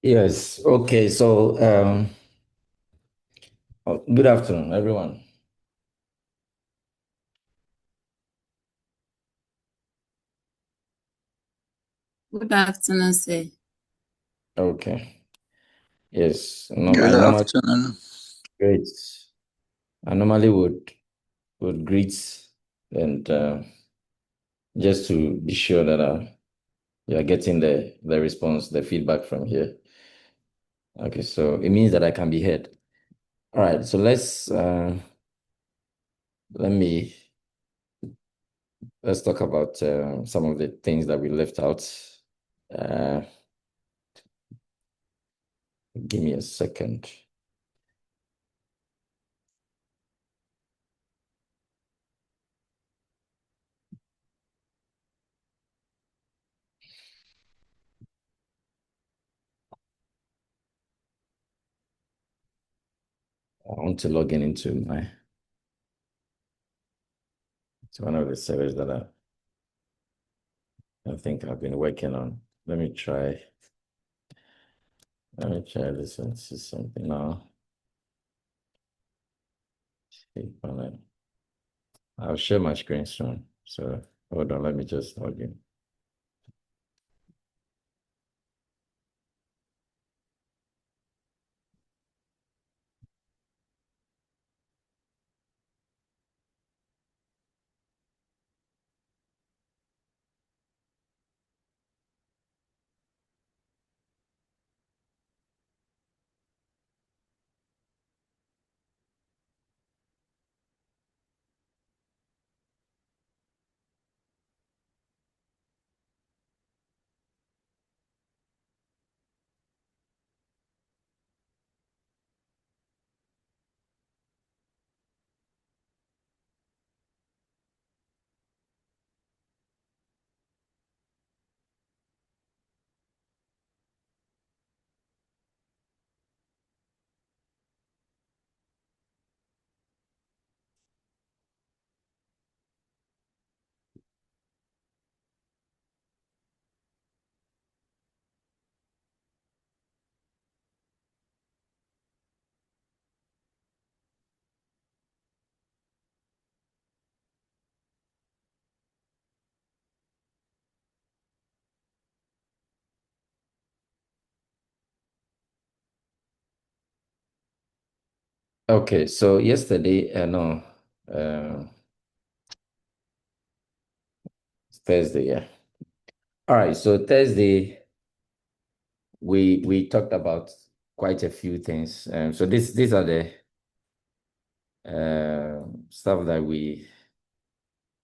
Yes. Okay. Good afternoon, everyone. Good afternoon, sir. Okay. Yes. No, Good I normally afternoon. great. I normally would greet and just to be sure that you are getting the response, the feedback from here. Okay. So it means that I can be heard. All right. So let me let's talk about some of the things that we left out. Uh, Give me a second. I want to log in into it's one of the servers that I think I've been working on. Let me try this and see something now. I'll share my screen soon. So hold on, let me just log in. Okay, so yesterday, no, uh, it's Thursday, yeah. All right, so Thursday we talked about quite a few things. So these are the stuff that we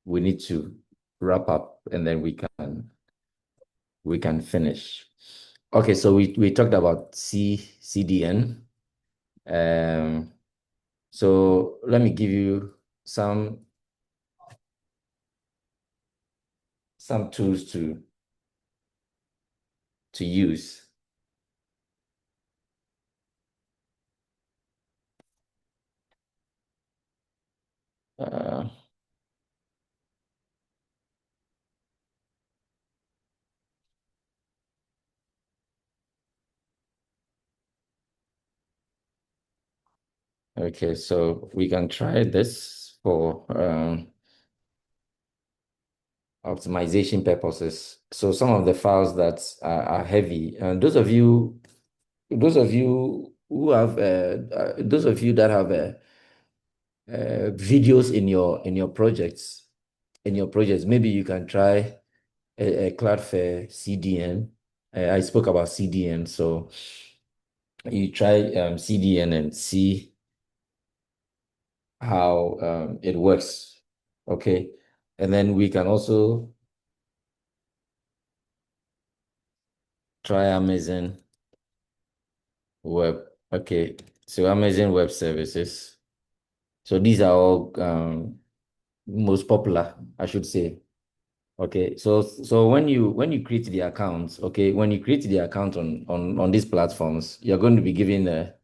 need to wrap up, and then we can finish. Okay, so we talked about CDN. Um, so let me give you some tools to use. Uh, okay, so we can try this for optimization purposes. So some of the files that are heavy, and those of you who have those of you that have videos in your projects, maybe you can try a Cloudflare CDN. I spoke about CDN, so you try CDN and see how it works. Okay, and then we can also try Amazon Web. Okay, so Amazon Web Services. So these are all most popular, I should say. Okay, so when you create the accounts, okay, when you create the account on these platforms, you're going to be given a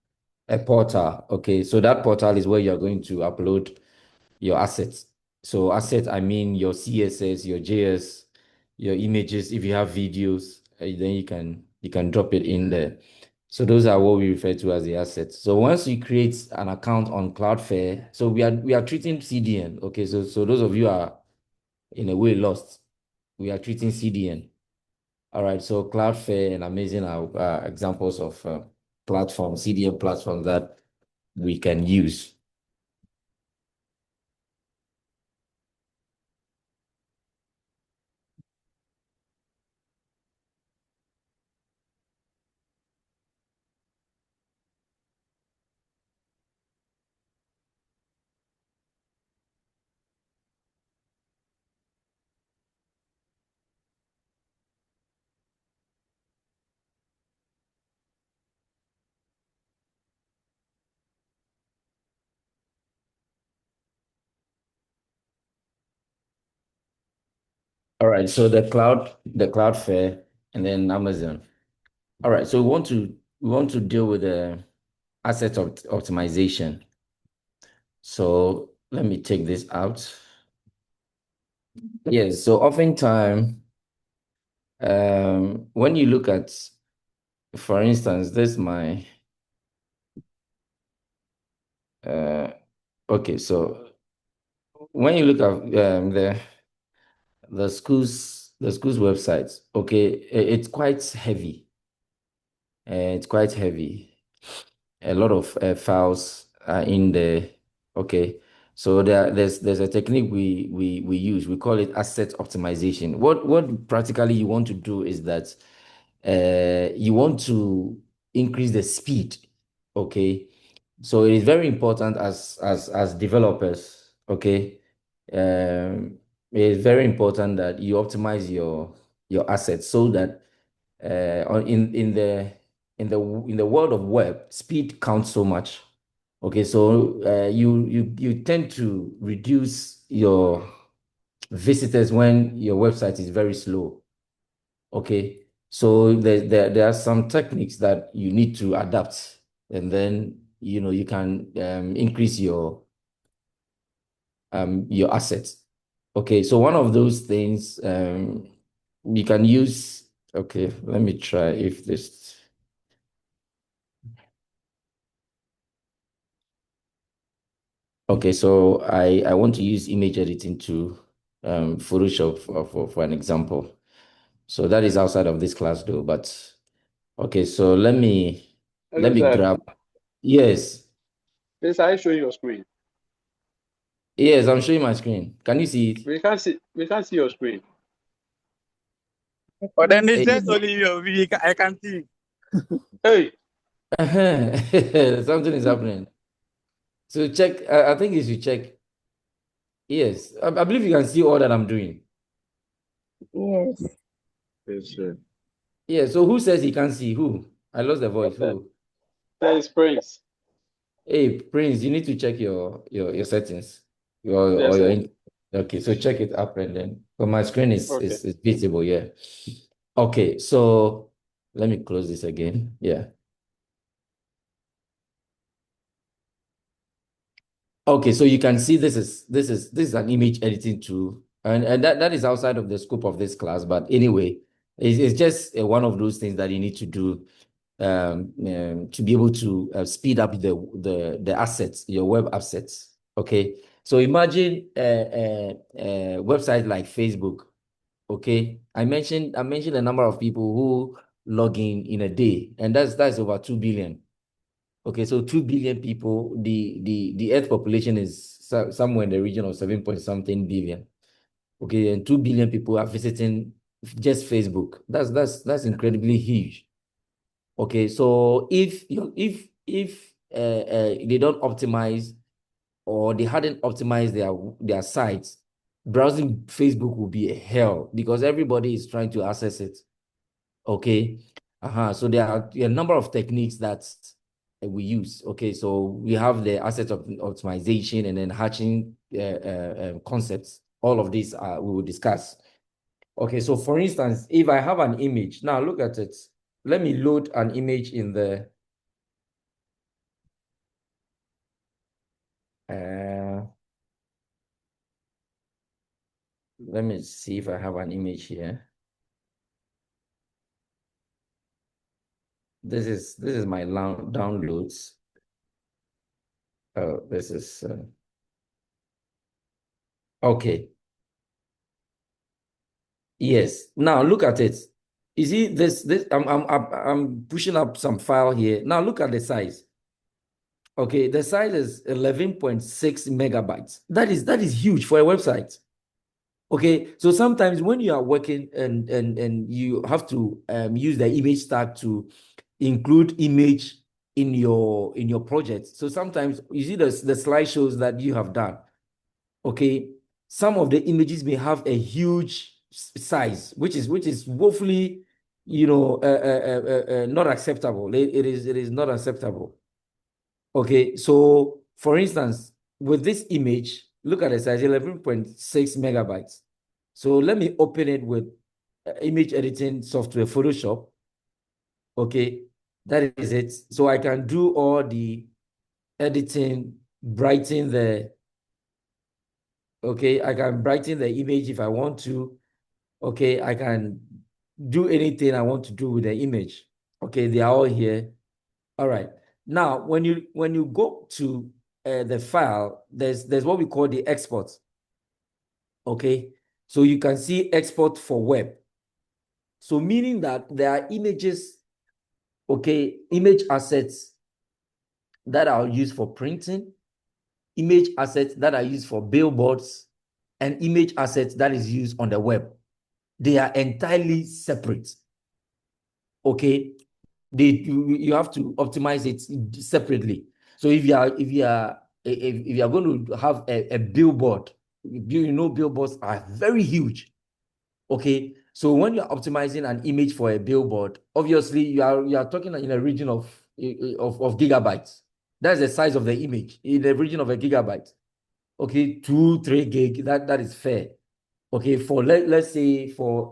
portal. Okay, so that portal is where you're going to upload your assets. So assets, I mean your CSS, your JS, your images. If you have videos, then you can drop it in there. So those are what we refer to as the assets. So once you create an account on Cloudflare, so we are treating CDN. Okay, so those of you are in a way lost. We are treating CDN. All right, so Cloudflare and Amazing are examples of platforms, CDN platforms that we can use. All right, so the Cloudflare, and then Amazon. All right, so we want to deal with the optimization. So let me take this out. Yes, so oftentimes, when you look at, for instance, this my uh, okay, so when you look at the school's websites, okay, it's quite heavy. It's quite heavy. A lot of files are in there. Okay. So there's a technique we use. We call it asset optimization. What practically you want to do is that you want to increase the speed. Okay. So it is very important as developers. Okay. It is very important that you optimize your assets so that in the world of web, speed counts so much. Okay, so you tend to reduce your visitors when your website is very slow. Okay, so there are some techniques that you need to adapt, and then you can increase your assets. Okay, so one of those things you can use. Okay, let me try if this. Okay, so I want to use image editing to Photoshop for an example. So that is outside of this class though, but okay, so let me Hello, let me sir. grab. Yes, Please, are you showing your screen? yes, I'm showing my screen. Can you see it? We can't see your screen. But then it's Eh, just only you. I can see. Hey, Something is happening. So check, I think you should check. Yes, I believe you can see all that I'm doing. Yes. yes, sir. Yeah, so who says he can't see? Who? I lost the voice. There Who? there is Prince. Hey, Prince, you need to check your settings. Your Yes, or your sir. in- okay, so check it up and then but my screen is Okay. is, is visible, yeah. Okay, so let me close this again. Yeah. Okay, so you can see this is an image editing tool, and that is outside of the scope of this class. But anyway, it's just one of those things that you need to do to be able to speed up the assets, your web assets. Okay, so imagine a website like Facebook. Okay, I mentioned a number of people who log in a day, and that's over 2 billion. Okay, so 2 billion people, the Earth population is somewhere in the region of 7 point something billion. Okay, and 2 billion people are visiting just Facebook. That's incredibly huge. Okay, so if they don't optimize or they hadn't optimized their sites, browsing Facebook will be a hell because everybody is trying to access it. Okay. So there are a number of techniques that we use. Okay, so we have the asset of optimization and then hatching concepts. All of these we will discuss. Okay, so for instance, if I have an image, now look at it. Let me load an image in the uh, let me see if I have an image here. This is my downloads. Oh, this is okay. Yes. Now look at it. You see this I'm pushing up some file here. Now look at the size. Okay, the size is 11.6 megabytes. That is huge for a website. Okay, so sometimes when you are working and you have to use the image tag to include image in your project. So sometimes you see the slideshows that you have done. Okay, some of the images may have a huge size, which is woefully, not acceptable. It is not acceptable. Okay, so for instance, with this image, look at the size, 11.6 megabytes. So let me open it with image editing software, Photoshop. Okay, that is it. So I can do all the editing, brighten the, okay, I can brighten the image if I want to. Okay, I can do anything I want to do with the image. Okay, they are all here. All right. Now, when you go to the file, there's what we call the export. Okay, so you can see export for web. So meaning that there are images, okay, image assets that are used for printing, image assets that are used for billboards, and image assets that is used on the web. They are entirely separate. Okay, you have to optimize it separately. So if you are going to have a billboard, billboards are very huge. Okay, so when you're optimizing an image for a billboard, obviously you are talking in a region of gigabytes. That's the size of the image in the region of a gigabyte. Okay, 2-3 gig, that is fair. Okay, for let's say for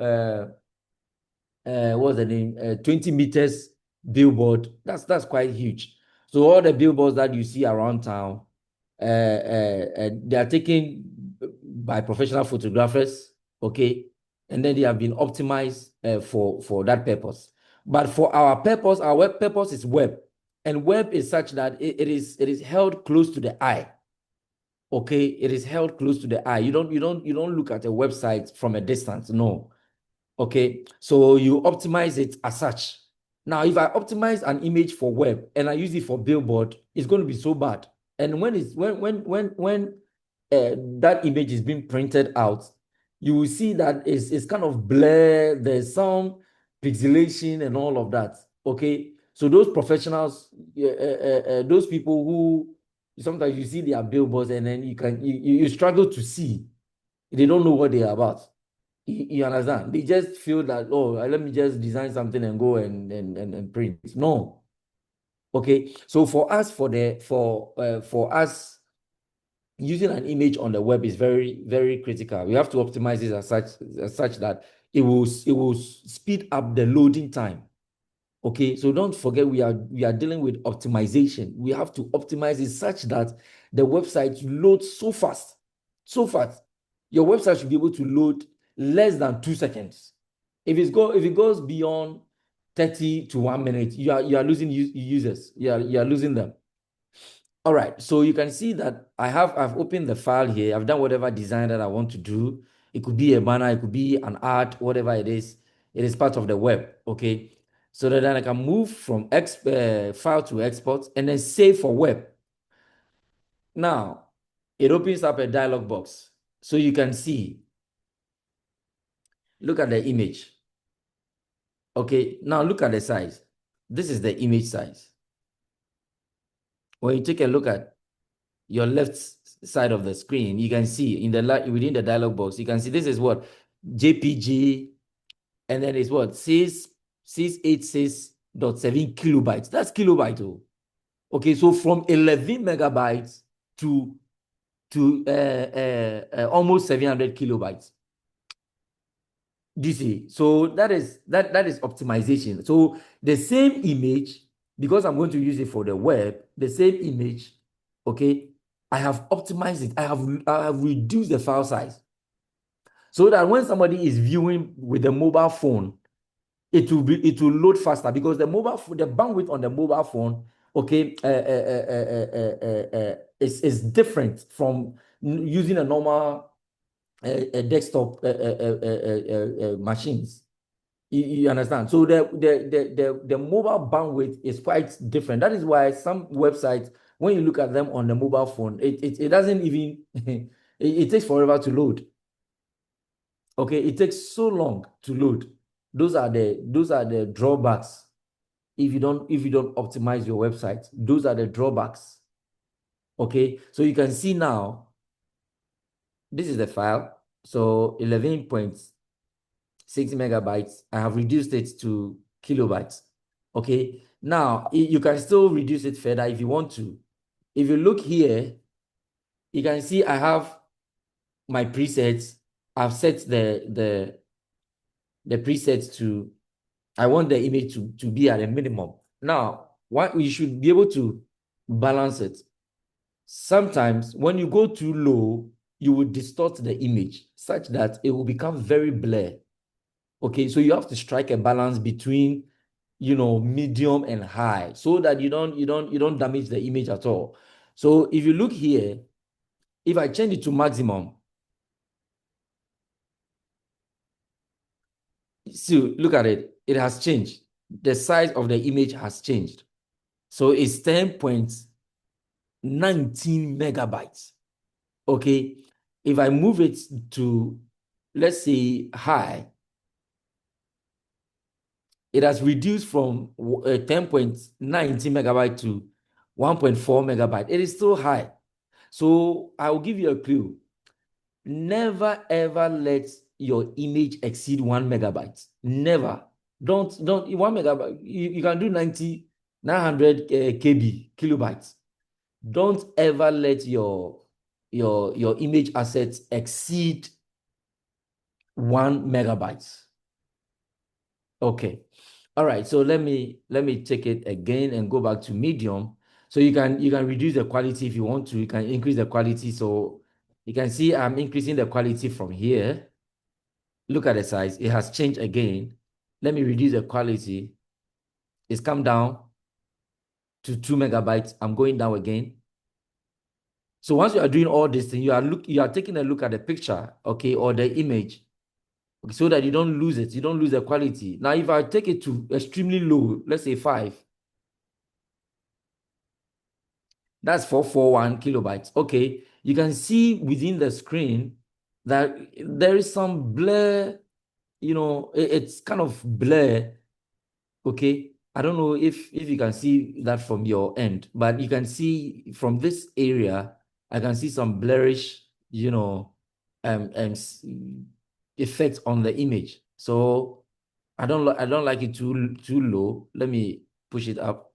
what's the name? 20 meters billboard. That's quite huge. So all the billboards that you see around town, they are taken by professional photographers, okay, and then they have been optimized for that purpose. But for our purpose, our web purpose is web, and web is such that it is held close to the eye. Okay, it is held close to the eye. You don't look at a website from a distance. No. Okay, so you optimize it as such. Now, if I optimize an image for web and I use it for billboard, it's going to be so bad. And when that image is being printed out, you will see that it's kind of blur. There's some pixelation and all of that. Okay, so those professionals, those people who sometimes you see their billboards and then you struggle to see. They don't know what they are about. You understand? They just feel that, oh, let me just design something and go and print. No. Okay. So for us, for us, using an image on the web is very, very critical. We have to optimize it as such that it will speed up the loading time. Okay, so don't forget we are dealing with optimization. We have to optimize it such that the website loads so fast, so fast. Your website should be able to load less than 2 seconds. If it goes beyond 30 to 1 minute, you are losing users. You are losing them. All right, so you can see that I've opened the file here. I've done whatever design that I want to do. It could be a banner, it could be an art, whatever it is. It is part of the web. Okay, so that then I can move from file to export and then save for web. Now, it opens up a dialog box. So you can see, look at the image. Okay, now look at the size. This is the image size. When you take a look at your left side of the screen, you can see within the dialog box, you can see this is what? JPG, and then it's what? 686.7 kilobytes. That's kilobyte. Oh. Okay, so from 11 megabytes to almost 700 kilobytes. DC. So that is optimization. So the same image, because I'm going to use it for the web, the same image, okay, I have optimized it. I have reduced the file size so that when somebody is viewing with a mobile phone, it will load faster because the bandwidth on the mobile phone, okay, is different from using a normal desktop machines. You understand? So the mobile bandwidth is quite different. That is why some websites, when you look at them on the mobile phone, it doesn't even it takes forever to load. Okay, it takes so long to load. Those are the drawbacks if you don't optimize your website. Those are the drawbacks. Okay, so you can see now, this is the file. So 11.6 megabytes. I have reduced it to kilobytes. Okay, now you can still reduce it further if you want to. If you look here, you can see I have my presets. I've set the presets to, I want the image to be at a minimum. Now, what you should be able to balance it. Sometimes when you go too low, you will distort the image such that it will become very blurry. Okay, so you have to strike a balance between, medium and high so that you don't damage the image at all. So if you look here, if I change it to maximum, see, look at it. It has changed. The size of the image has changed. So it's 10.19 megabytes. Okay. If I move it to, let's say, high, it has reduced from 10.19 megabyte to 1.4 megabyte. It is still high. So I will give you a clue. Never ever let your image exceed 1 megabyte. Never. Don't 1 megabyte. You can do 900 KB kilobytes. Don't ever let your image assets exceed 1 megabyte. Okay. All right. So let me take it again and go back to medium. So you can reduce the quality if you want to. You can increase the quality. So you can see I'm increasing the quality from here. Look at the size. It has changed again. Let me reduce the quality. It's come down to 2 megabytes. I'm going down again. So once you are doing all this thing, you are taking a look at the picture, okay, or the image, okay, so that you don't lose it. You don't lose the quality. Now, if I take it to extremely low, let's say 5, that's 441 kilobytes. Okay, you can see within the screen that there is some blur, it's kind of blur. Okay, I don't know if you can see that from your end, but you can see from this area, I can see some blurrish, um, um effect on the image. So I don't like it too low. Let me push it up.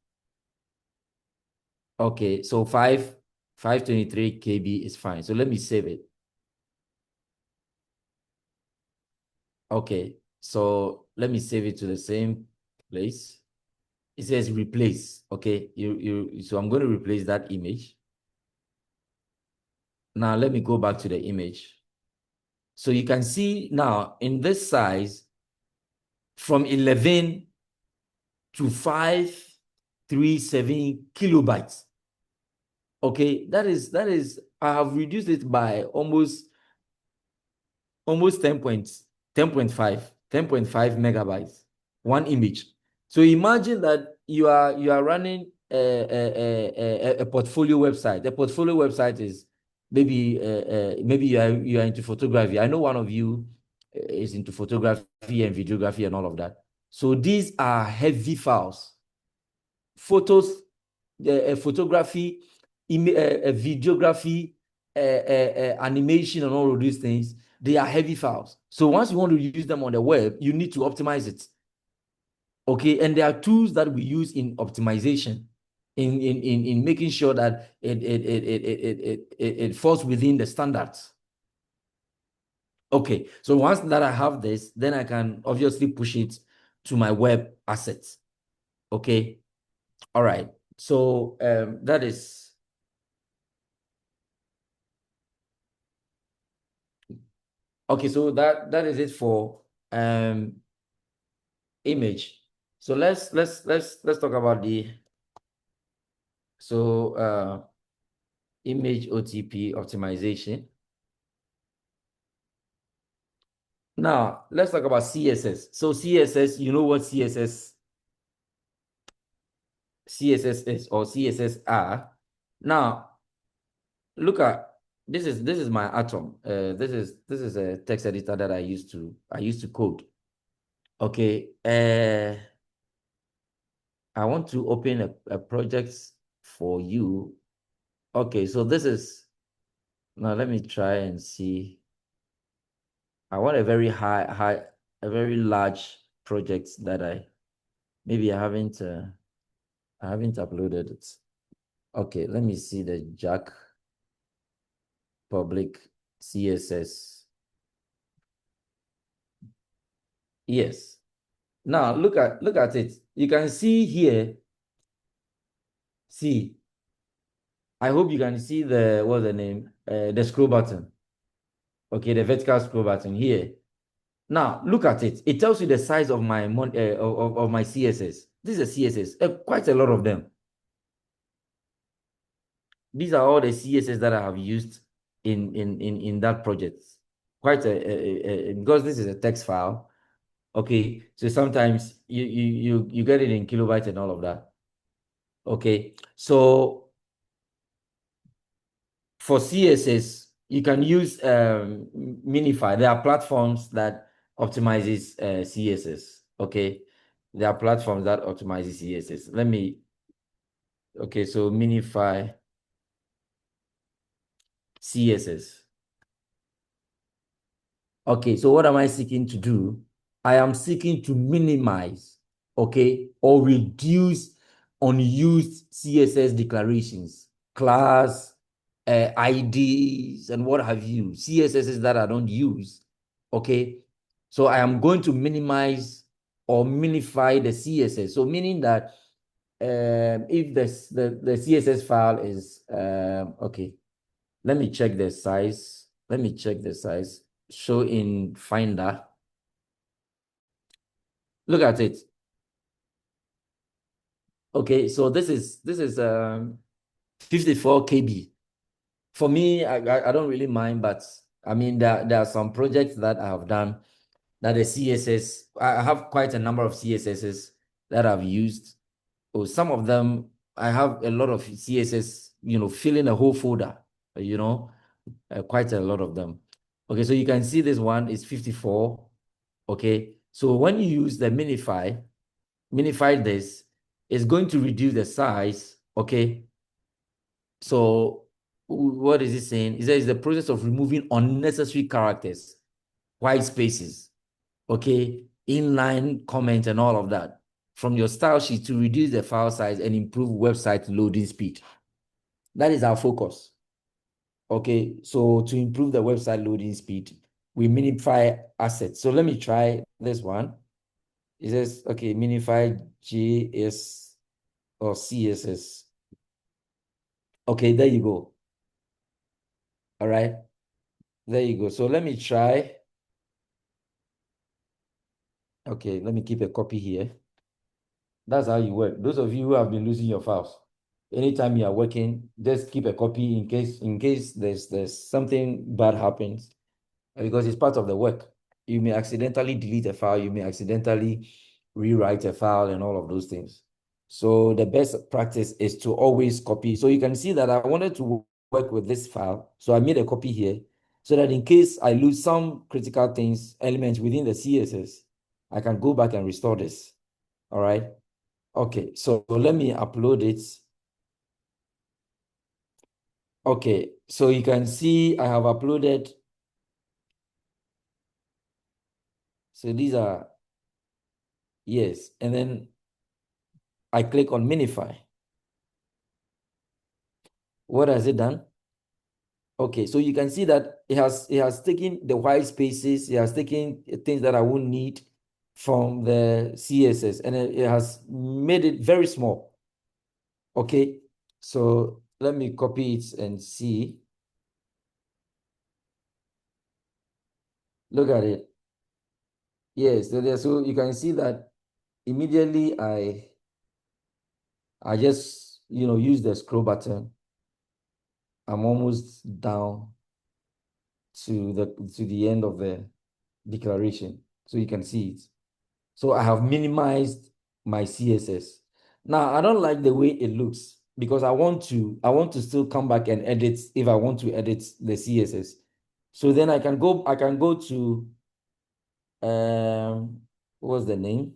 Okay, so 523 KB is fine. So let me save it. Okay, so let me save it to the same place. It says replace. Okay, so I'm going to replace that image. Now let me go back to the image. So you can see now in this size from 11 to 537 kilobytes. Okay, that is I have reduced it by almost 10.5 megabytes, one image. So imagine that you are running a portfolio website. The portfolio website is maybe you are into photography. I know one of you is into photography and videography and all of that. So these are heavy files, photos, photography, videography, animation, and all of these things. They are heavy files. So once you want to use them on the web, you need to optimize it. Okay, and there are tools that we use in optimization, in making sure that it falls within the standards. Okay, so once that I have this, then I can obviously push it to my web assets. Okay, all right. So that is okay. So that is it for image. So let's talk about the image OTP optimization. Now let's talk about CSS. So CSS, you know what CSS is or CSS are. Now look at this is my Atom. This is a text editor that I used to code. Okay. I want to open a project for you. Okay, so this is now let me try and see. I want a very a very large project that maybe I haven't uploaded it. Okay, let me see the Jack public CSS. Yes. Now look at it. You can see here. See, I hope you can see what's the name? The scroll button. Okay, the vertical scroll button here. Now look at it. It tells you the size of my of my CSS. This is a CSS, quite a lot of them. These are all the CSS that I have used in that project. Quite because this is a text file. Okay, so sometimes you get it in kilobytes and all of that. Okay, so for CSS, you can use Minify. There are platforms that optimizes CSS. Okay, there are platforms that optimizes CSS. Okay, so Minify CSS. Okay, so what am I seeking to do? I am seeking to minimize, okay, or reduce unused CSS declarations, class, IDs, and what have you, CSSs that I don't use, okay? So I am going to minimize or minify the CSS. So meaning that if the CSS file is, okay, let me check the size. Let me check the size. Show in Finder. Look at it. Okay, so this is 54 KB. For me, I don't really mind, but I mean there are some projects that I have done that the CSS, I have quite a number of CSSs that I've used. Oh, some of them I have a lot of CSS, filling a whole folder, quite a lot of them. Okay, so you can see this one is 54. Okay, so when you use the minify this, it's going to reduce the size. Okay, so what is it saying? It says the process of removing unnecessary characters, white spaces, okay, inline comment and all of that from your style sheet to reduce the file size and improve website loading speed. That is our focus. Okay, so to improve the website loading speed, we minify assets. So let me try this one. It says, okay, minify JS or CSS. Okay, there you go. All right, there you go. So let me try. Okay, let me keep a copy here. That's how you work. Those of you who have been losing your files, anytime you are working, just keep a copy in case there's something bad happens, because it's part of the work. You may accidentally delete a file, you may accidentally rewrite a file and all of those things. So the best practice is to always copy. So you can see that I wanted to work with this file. So I made a copy here so that in case I lose some critical elements within the CSS, I can go back and restore this. All right. Okay, so let me upload it. Okay, so you can see I have uploaded. So these are, yes, and then I click on Minify. What has it done? Okay, so you can see that it has taken the white spaces, it has taken things that I won't need from the CSS, and it has made it very small. Okay, so let me copy it and see. Look at it. Yes, so you can see that immediately I just, use the scroll button. I'm almost down to the end of the declaration. So you can see it. So I have minimized my CSS. Now I don't like the way it looks because I want to still come back and edit if I want to edit the CSS. So then I can go to what's the name?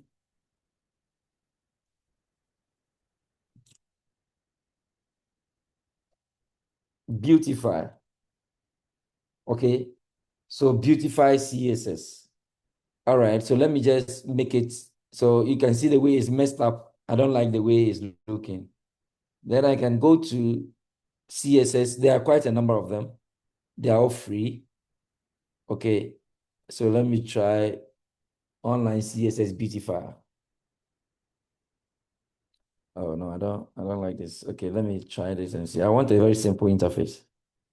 Beautify. Okay. So beautify CSS. All right. So let me just make it so you can see the way it's messed up. I don't like the way it's looking. Then I can go to CSS. There are quite a number of them. They are all free. Okay. So let me try online CSS beautifier. Oh no, I don't like this. Okay, let me try this and see. I want a very simple interface.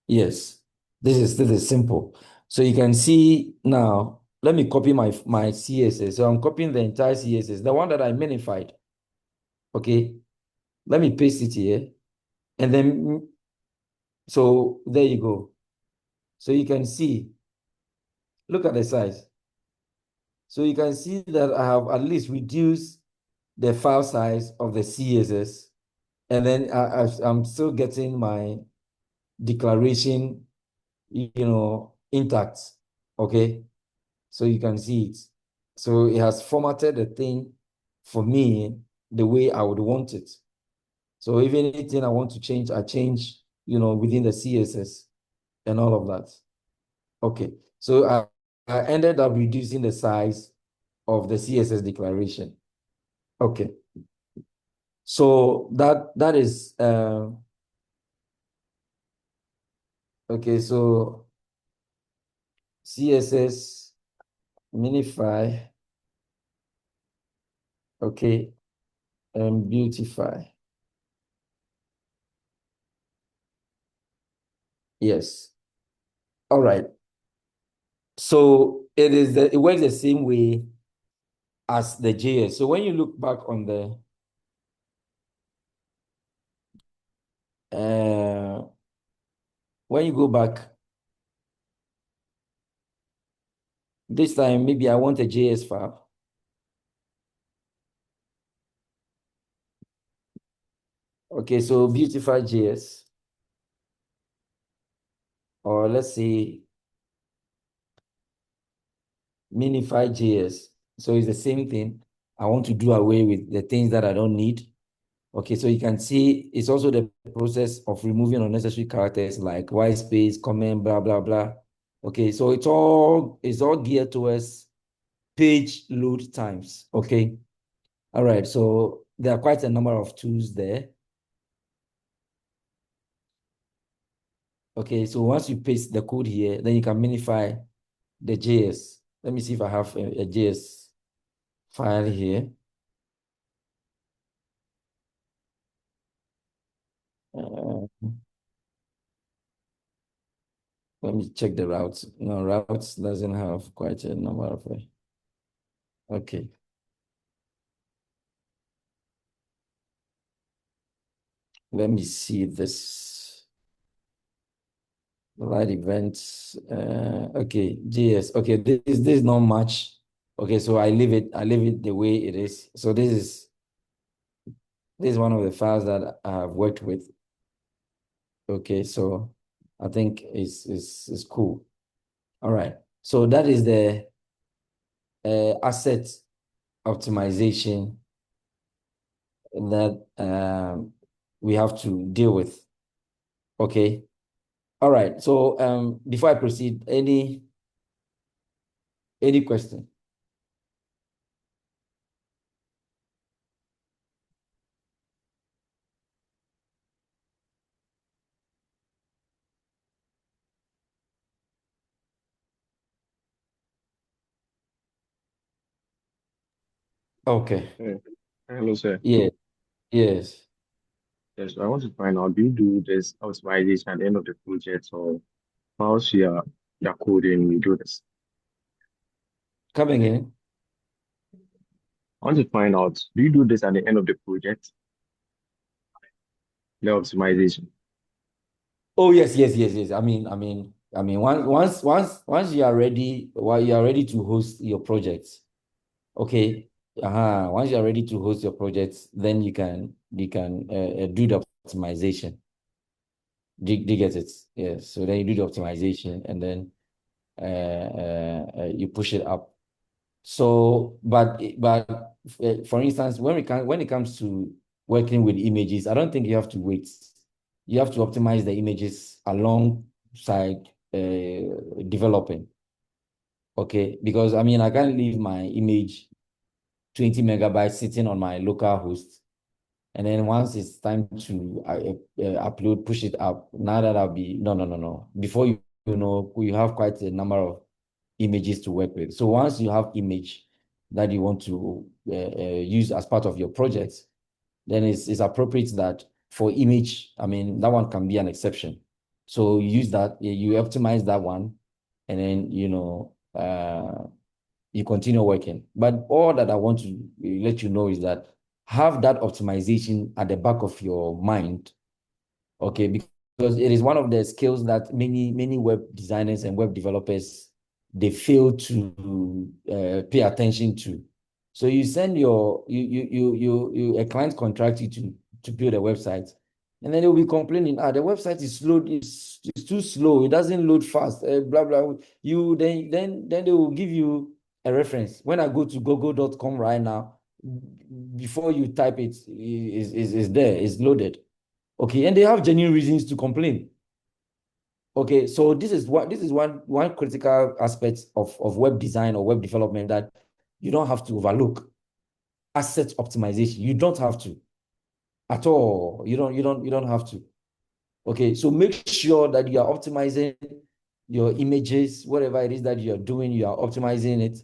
Yes, this is simple. So you can see now, let me copy my CSS. So I'm copying the entire CSS, the one that I minified. Okay, let me paste it here. And then, so there you go. So you can see, look at the size. So you can see that I have at least reduced the file size of the CSS. And then I'm still getting my declaration, intact. Okay. So you can see it. So it has formatted the thing for me the way I would want it. So if anything I want to change, I change, within the CSS and all of that. Okay. So I ended up reducing the size of the CSS declaration. Okay. So that is okay. So CSS minify, okay, and beautify. Yes. All right. So it works the same way as the JS. So when you look back on the when you go back this time, maybe I want a JS file. Okay, so beautify JS, or let's say minify JS. So it's the same thing. I want to do away with the things that I don't need. Okay, so you can see it's also the process of removing unnecessary characters like white space, comment, blah, blah, blah. Okay, so it's all geared towards page load times. Okay. All right. So there are quite a number of tools there. Okay. So once you paste the code here, then you can minify the JS. Let me see if I have a JS file here. Uh, let me check the routes. No, routes doesn't have quite a number of it. Okay. Let me see this. Light events. Okay, JS. Okay, this is not much. Okay, so I leave it the way it is. So this is one of the files that I have worked with. Okay, so I think it's cool. All right. So that is the asset optimization that we have to deal with. Okay. All right. So before I proceed, any question? Okay. Yeah. Hello, sir. Yeah. Yes. Yes, I want to find out, do you do this optimization at the end of the project, or whilst you're coding, you do this? Coming in. I want to find out, do you do this at the end of the project, the optimization? Oh yes, yes, yes, yes. Once you are ready, while you are ready to host your projects, okay. Once you are ready to host your projects, then you can do the optimization. Do you get it? Yes. So then you do the optimization, and then you push it up. So, but for instance, when it comes to working with images, I don't think you have to wait. You have to optimize the images alongside developing. Okay, because I can't leave my image 20 megabytes sitting on my local host, and then once it's time to upload, push it up. Now that I'll be no, no, no, no. Before you know, you have quite a number of images to work with. So once you have image that you want to use as part of your project, then it's appropriate that for image, that one can be an exception. So you use that, you optimize that one, and then you continue working. But all that I want to let you know is that have that optimization at the back of your mind, okay? Because it is one of the skills that many web designers and web developers, they fail to pay attention to. So you send a client contract you to build a website, and then they'll be complaining, the website is slow, it's too slow, it doesn't load fast, blah blah. Then they will give you a reference. When I go to google.com right now, before you type it, is there, it's loaded. Okay, and they have genuine reasons to complain. Okay, so this is one critical aspect of web design or web development that you don't have to overlook. Asset optimization. You don't have to at all. You don't have to. Okay, so make sure that you are optimizing your images, whatever it is that you're doing, you are optimizing it,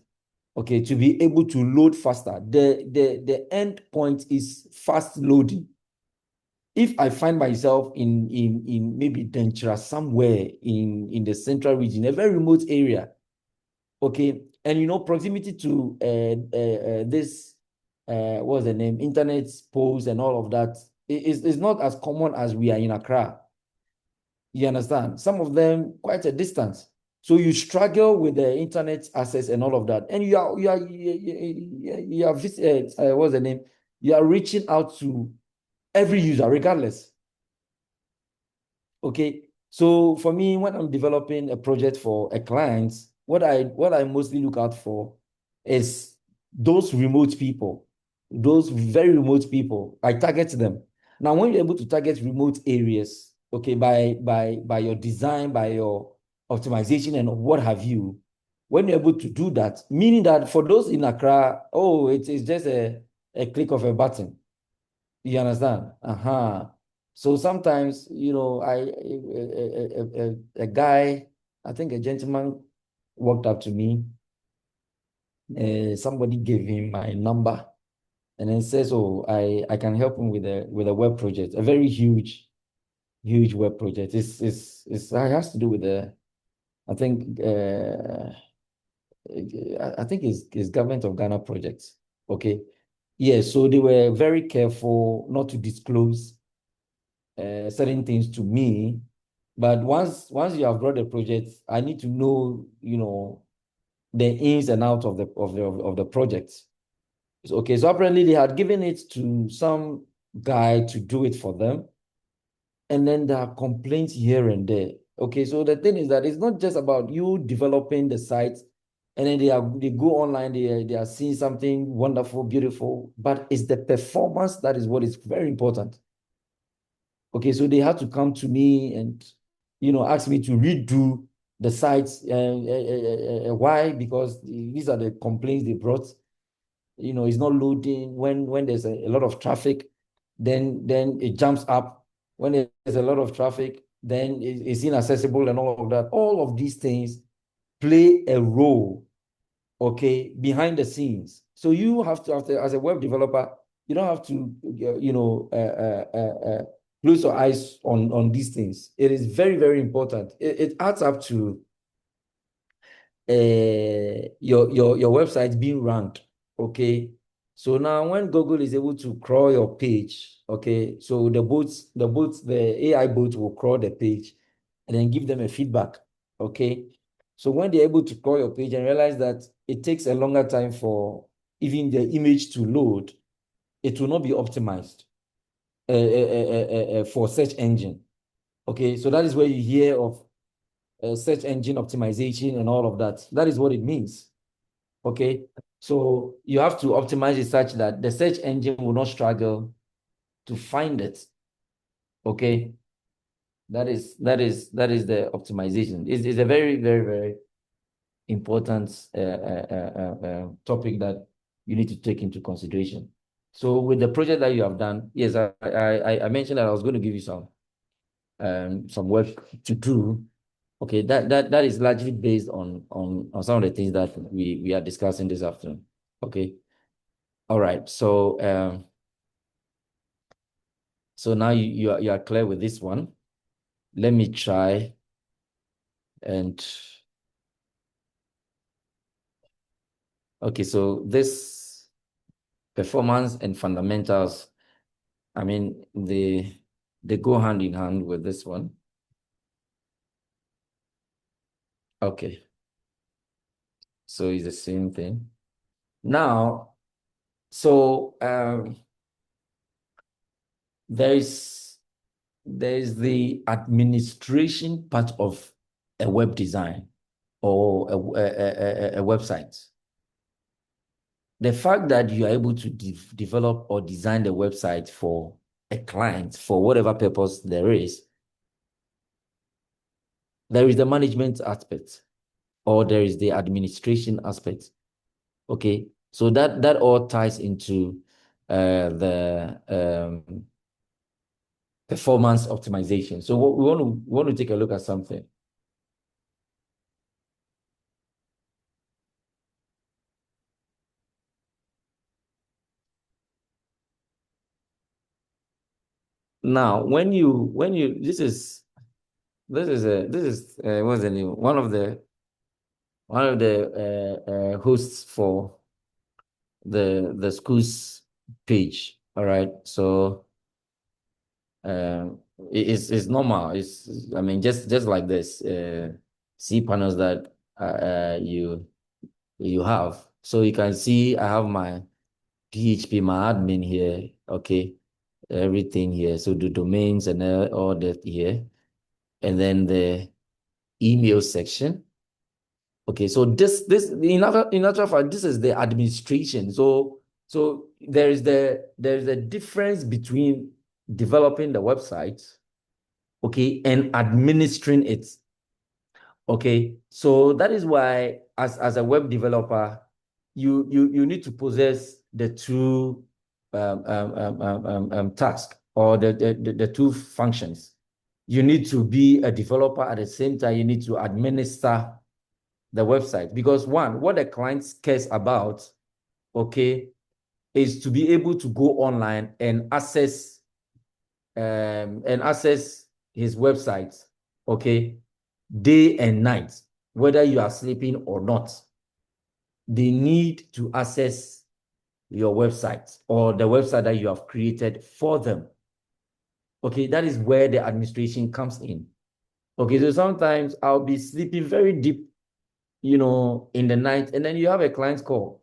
okay, to be able to load faster. The end point is fast loading. If I find myself in maybe Denchira, somewhere in the central region, a very remote area, okay, and proximity to this what's the name, internet poles and all of that is not as common as we are in Accra. You understand? Some of them quite a distance. So you struggle with the internet access and all of that, and what's the name? You are reaching out to every user regardless. Okay, so for me, when I'm developing a project for a client, what I mostly look out for is those remote people, those very remote people. I target them. Now, when you're able to target remote areas, okay, by your design, by your optimization and what have you, when you're able to do that, meaning that for those in Accra, oh, it is just a click of a button. You understand? So sometimes, a guy, I think a gentleman walked up to me. Somebody gave him my number and then says, "Oh, I can help him with a web project, a very huge, huge web project. It has to do with I think it's government of Ghana projects. Okay, yeah. So they were very careful not to disclose certain things to me. But once you have brought the project, I need to know, the ins and outs of the project. Okay, so apparently they had given it to some guy to do it for them, and then there are complaints here and there. Okay, so the thing is that it's not just about you developing the site, and then they go online, they are seeing something wonderful, beautiful, but it's the performance that is what is very important. Okay, so they had to come to me and ask me to redo the sites. Why? Because these are the complaints they brought. It's not loading when there's a lot of traffic, then it jumps up. When there's a lot of traffic, then it's inaccessible and all of that. All of these things play a role, okay, behind the scenes. So you have to, as a web developer, you don't have to, close your eyes on these things. It is very, very important. It adds up to your website being ranked, okay? So now when Google is able to crawl your page, okay, so the AI bots will crawl the page and then give them a feedback, okay? So when they're able to crawl your page and realize that it takes a longer time for even the image to load, it will not be optimized for search engine, okay? So that is where you hear of search engine optimization and all of that. That is what it means, okay? So you have to optimize it such that the search engine will not struggle to find it. Okay. That is the optimization. It's a very, very, very important topic that you need to take into consideration. So with the project that you have done, yes, I mentioned that I was going to give you some work to do. Okay, that is largely based on some of the things that we are discussing this afternoon. Okay. All right. So now you are clear with this one. Let me try and okay, so this performance and fundamentals, I mean, they go hand in hand with this one. Okay. So it's the same thing. Now, so there's the administration part of a web design or a website. The fact that you are able to develop or design the website for a client for whatever purpose there is the management aspect or there is the administration aspect. Okay, so that all ties into the performance optimization. So what we want to take a look at something. Now, when you this is what's the name? One of the hosts for the school's page. All right, so it's normal. It's I mean just like this C panels that you have. So you can see I have my PHP, my admin here. Okay, everything here. So the domains and all that here, and then the email section. Okay, so this in other fact, this is the administration. So there's a difference between developing the website, okay, and administering it. Okay, so that is why as a web developer, you need to possess the two task or the two functions. You need to be a developer at the same time. You need to administer the website because one, what the client cares about, okay, is to be able to go online and access his website, okay, day and night, whether you are sleeping or not. They need to access your website or the website that you have created for them. Okay, that is where the administration comes in. Okay, so sometimes I'll be sleeping very deep, in the night, and then you have a client call.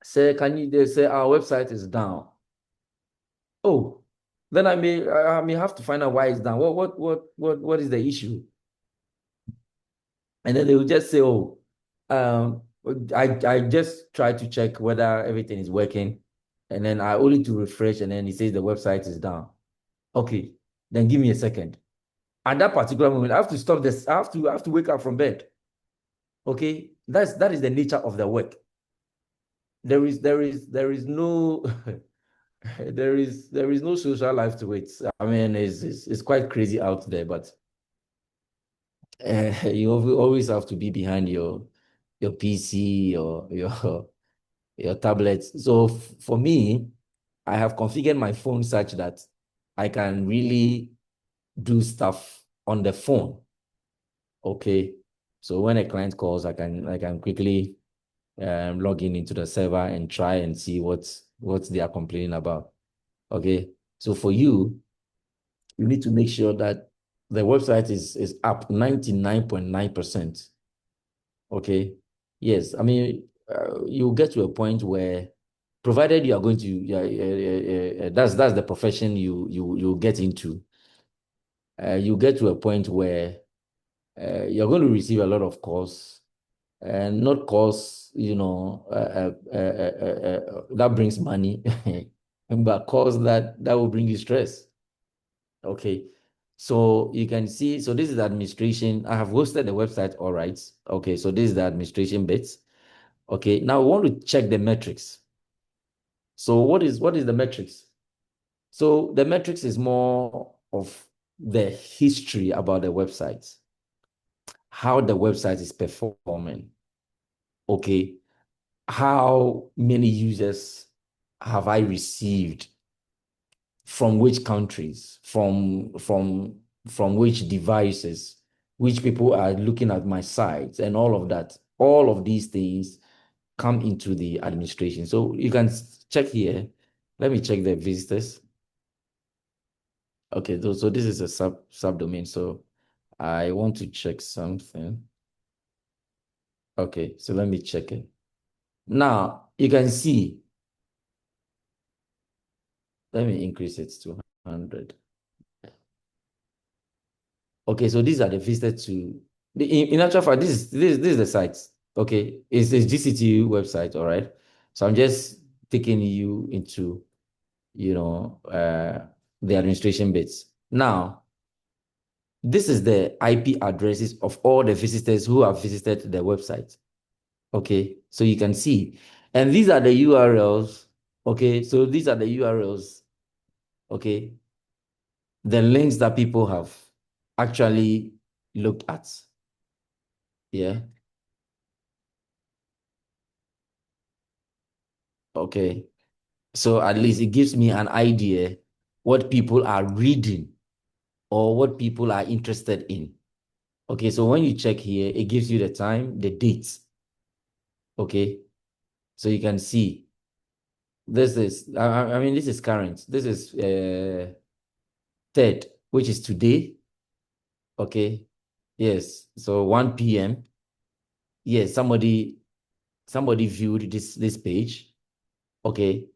Say, they say our website is down. Oh, then I may have to find out why it's down. What is the issue? And then they will just say, oh, I just try to check whether everything is working. And then I only to refresh, and then it says the website is down. Okay, then give me a second. At that particular moment, I have to stop this. I have to wake up from bed. Okay, that is the nature of the work. There is no there is no social life to it. I mean, it's quite crazy out there, but you always have to be behind your PC or your tablets. So for me, I have configured my phone such that I can really do stuff on the phone. Okay. So when a client calls, I can quickly log in into the server and try and see what they are complaining about. Okay, so for you, you need to make sure that the website is up 99.9%. Okay, yes, I mean, you get to a point where, provided you are going to, that's the profession you get into. You get to a point where you're going to receive a lot of calls, and not calls, that brings money, but calls that will bring you stress. Okay, so you can see, so this is the administration. I have hosted the website, all right. Okay, so this is the administration bits. Okay, now we want to check the metrics. So what is the metrics? So the metrics is more of the history about the website, how the website is performing. Okay, how many users have I received, from which countries, from which devices, which people are looking at my sites, and all of that. All of these things come into the administration. So you can check here. Let me check the visitors. Okay, so this is a subdomain. So I want to check something. Okay, so let me check it. Now you can see, let me increase it to 100. Okay, so these are the visitors to in actual fact, this is the site. Okay, it's a GCTU website, all right. So I'm just taking you into, the administration bits. Now, this is the IP addresses of all the visitors who have visited the website. Okay, so you can see, and these are the URLs. Okay, so these are the URLs. Okay, the links that people have actually looked at. Yeah. Okay. So at least it gives me an idea what people are reading or what people are interested in. Okay, so when you check here, it gives you the time, the dates. Okay, so you can see this is, I mean, this is current. This is 3rd, which is today. Okay, yes, so 1 p.m. Yes, somebody viewed this page. Okay,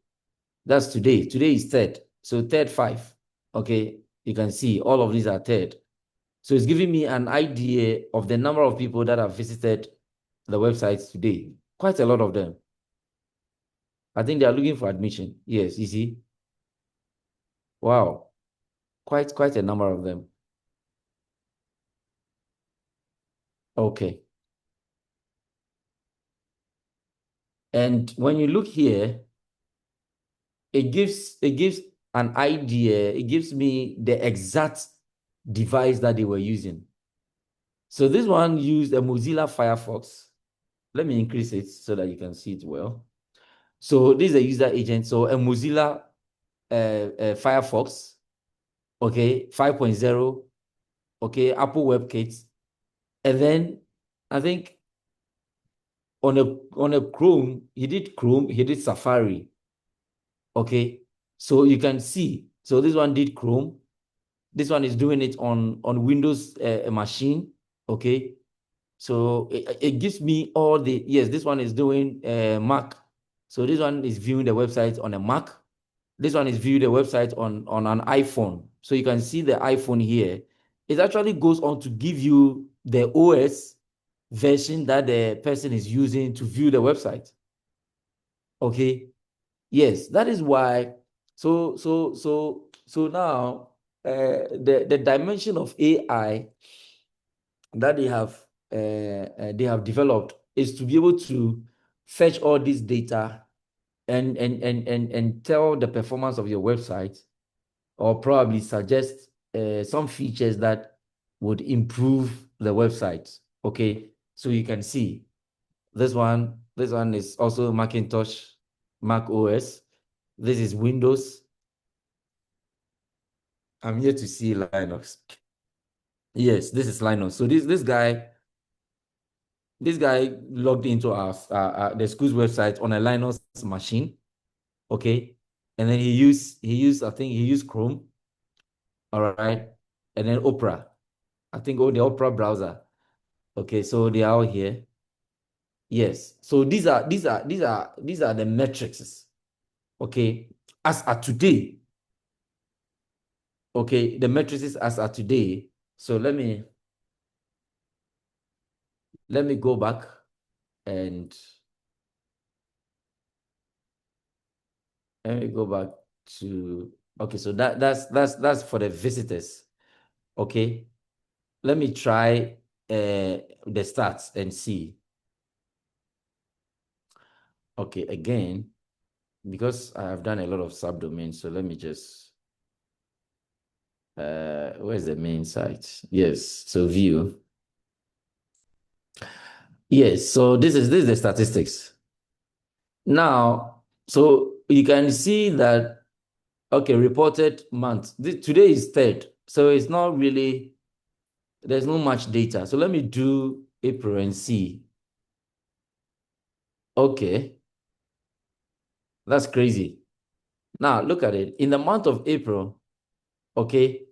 that's today. Today is 3rd. So 3rd 5. Okay, you can see all of these are 3rd. So it's giving me an idea of the number of people that have visited the website today. Quite a lot of them. I think they are looking for admission. Yes, you see. Wow. Quite a number of them. Okay. And when you look here, it gives an idea. It gives me the exact device that they were using. So this one used a Mozilla Firefox. Let me increase it so that you can see it well. So this is a user agent. So a Mozilla Firefox, okay, 5.0, okay, Apple WebKit. And then I think on a Chrome, he did Safari. Okay, so you can see. So this one did Chrome. This one is doing it on Windows machine. Okay, so it gives me all the, yes, this one is doing Mac. So this one is viewing the website on a Mac. This one is viewing the website on an iPhone. So you can see the iPhone here. It actually goes on to give you the OS version that the person is using to view the website. Okay. Yes, that is why. So now the dimension of AI that they have developed is to be able to fetch all this data and tell the performance of your website, or probably suggest some features that would improve the website. Okay, so you can see this one is also Macintosh, Mac OS. This is Windows. I'm here to see Linux. Yes, this is Linux. So this guy, This guy logged into the school's website on a Linux machine, okay, and then I think he used Chrome, all right, and then Opera. I think the Opera browser. Okay, so they are all here. Yes. So these are the metrics. Okay, as at today. Okay, the matrices as at today. So let me go back and let me go back to, okay, so that's for the visitors. Okay, let me try the stats and see. Okay, again, because I have done a lot of subdomains, so let me just where's the main site? Yes, so view. Yes, so this is the statistics. Now, so you can see that, okay, reported month. Today is 3rd, so it's not really, there's not much data. So let me do April and see. Okay, that's crazy. Now look at it. In the month of April, okay,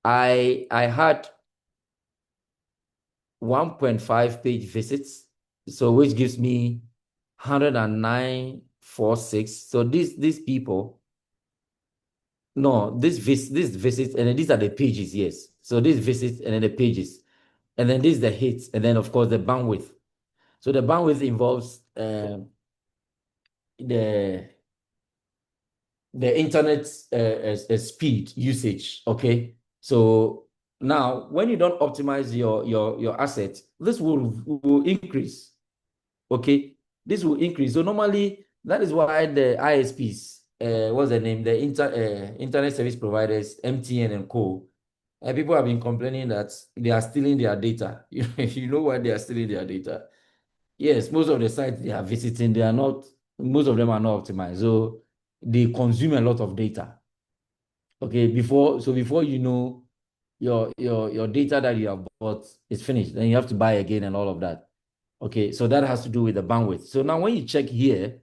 I had 1.5 page visits, so which gives me 109.46. So these people, no, this visits, and then these are the pages, yes. So this visits and then the pages, and then this is the hits, and then of course the bandwidth. So the bandwidth involves the internet speed usage. Okay, so now when you don't optimize your asset, this will increase. Okay, this will increase. So normally that is why the ISPs, what's the name, the internet service providers, MTN and co, people have been complaining that they are stealing their data. You know why they are stealing their data? Yes, most of the sites they are visiting, they are not, most of them are not optimized. So they consume a lot of data. Okay, before you know, your data that you have bought is finished. Then you have to buy again and all of that. Okay, so that has to do with the bandwidth. So now when you check here,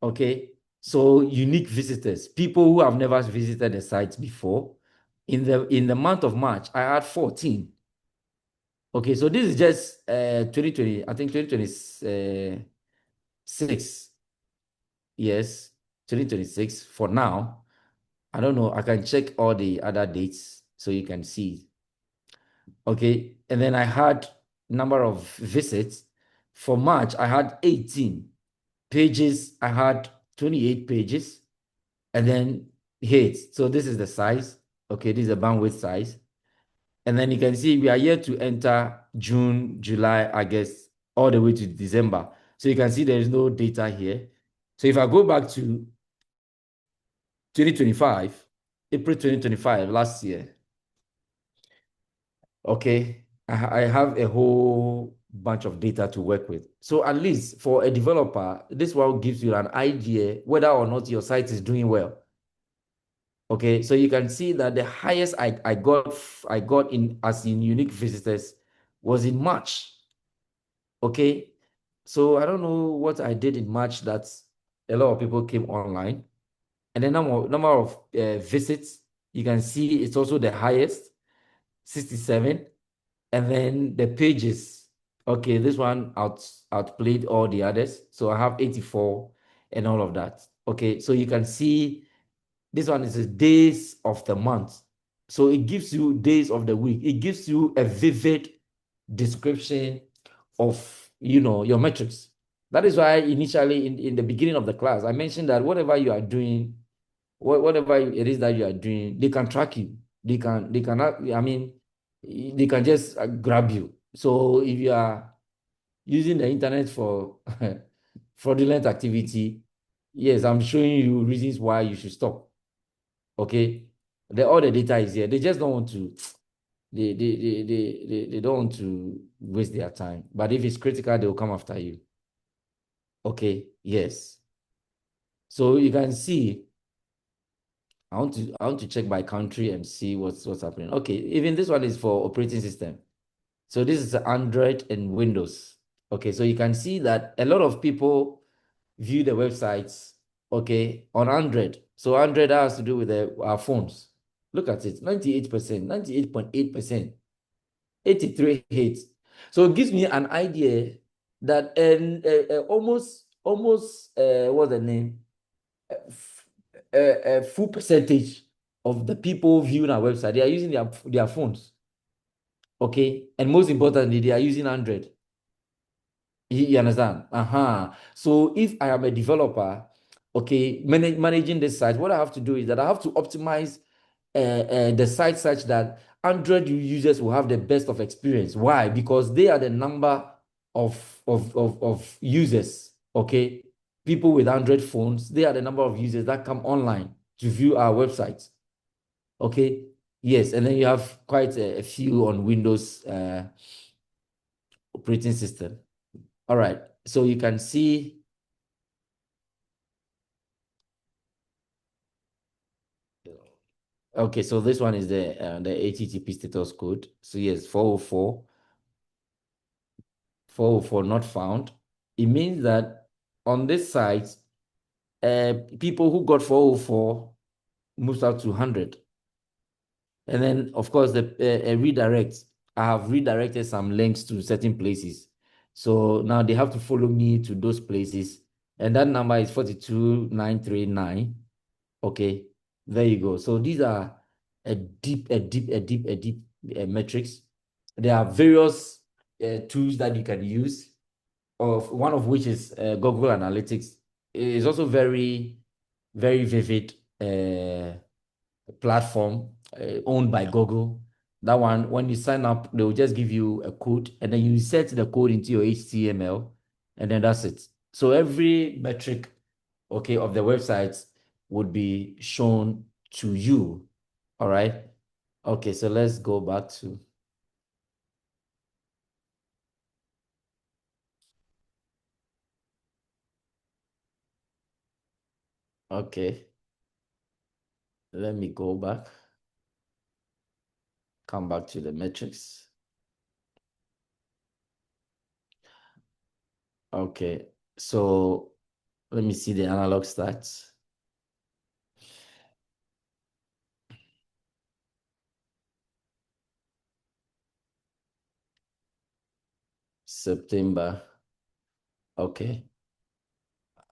okay, so unique visitors, people who have never visited the site before, in the month of March, I had 14. Okay, so this is just 2020, I think 2026. Yes, 2026 for now. I don't know. I can check all the other dates so you can see. Okay, and then I had number of visits. For March, I had 18 pages. I had 28 pages, and then hits. So this is the size. Okay, this is the bandwidth size. And then you can see we are yet to enter June, July, August, all the way to December. So you can see there is no data here. So if I go back to 2025, April 2025, last year, okay, I have a whole bunch of data to work with. So at least for a developer, this one gives you an idea whether or not your site is doing well. Okay, so you can see that the highest I got in as in unique visitors was in March. Okay, so I don't know what I did in March that a lot of people came online. And the number of visits, you can see it's also the highest, 67. And then the pages, okay, this one outplayed all the others. So I have 84 and all of that. Okay, so you can see this one is the days of the month. So it gives you days of the week. It gives you a vivid description of, your metrics. That is why initially in the beginning of the class, I mentioned that whatever you are doing, whatever it is that you are doing, they can track you. I mean, they can just grab you. So if you are using the internet for fraudulent activity, yes, I'm showing you reasons why you should stop. Okay, all the data is here. They just don't want to. They don't want to waste their time. But if it's critical, they will come after you. Okay, yes. So you can see. I want to check by country and see what's happening. Okay, even this one is for operating system. So this is Android and Windows. Okay, so you can see that a lot of people view the websites, okay, on Android. So Android has to do with our phones. Look at it, 98%, 98.8%, 83 hits. So it gives me an idea that almost what's the name? A full percentage of the people viewing our website, they are using their phones. Okay, and most importantly, they are using Android. You understand? So if I am a developer, okay, managing this site, what I have to do is that I have to optimize the site such that Android users will have the best of experience. Why? Because they are the number of users, okay? People with Android phones, they are the number of users that come online to view our websites, okay? Yes, and then you have quite a few on Windows operating system. All right, so you can see. Okay, so this one is the HTTP status code. So yes, 404 not found. It means that on this site, people who got 404 moves out to 100. And then, of course, the redirect. I have redirected some links to certain places. So now they have to follow me to those places. And that number is 42939. Okay, there you go. So these are a deep metrics. There are various tools that you can use, of one of which is Google Analytics. It is also very vivid platform owned by Google. That one, when you sign up, they will just give you a code, and then you set the code into your HTML, and then that's it. So every metric, okay, of the website would be shown to you. All right. Okay, so let's go back to. Okay, let me go back. Come back to the metrics. Okay, so let me see the analog stats. September. Okay.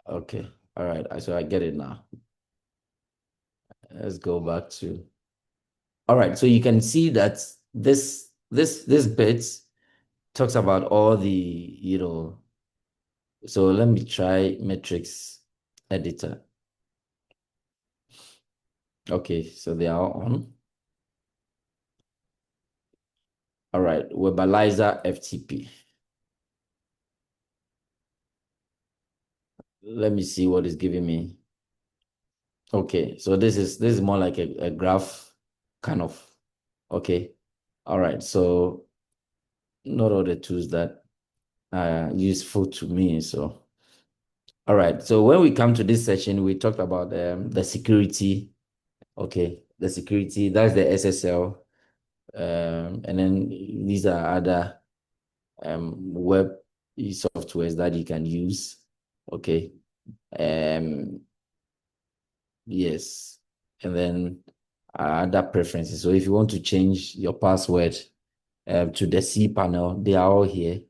Okay. All right. So I get it now. Let's go back to. All right. So you can see that this bit talks about all the. So let me try metrics editor. Okay. So they are on. All right. Webalizer FTP. Let me see what is giving me. Okay. So this is more like a graph kind of. Okay. All right. So not all the tools that are useful to me. So, all right. So when we come to this session, we talked about the security. Okay, the security, that's the SSL. And then these are other web softwares that you can use. Okay. Yes. And then other preferences. So if you want to change your password to the cPanel, they are all here.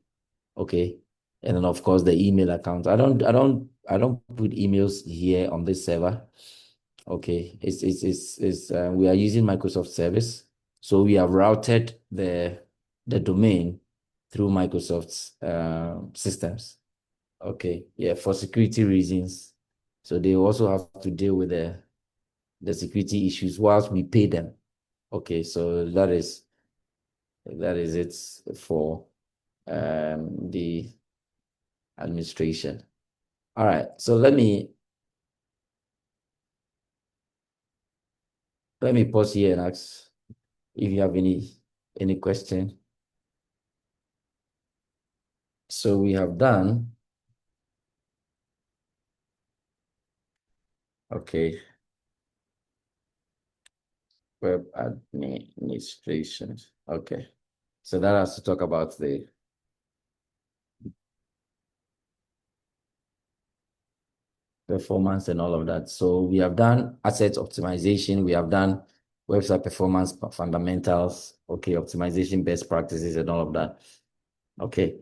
Okay. And then of course the email account. I don't put emails here on this server. Okay. We are using Microsoft service. So we have routed the domain through Microsoft's systems. Okay. Yeah, for security reasons. So they also have to deal with the security issues whilst we pay them. Okay, so that is it for the administration. All right, so let me pause here and ask if you have any question. So we have done. Okay. Web administration. Okay. So that has to talk about the performance and all of that. So we have done asset optimization. We have done website performance fundamentals. Okay, optimization best practices and all of that. Okay.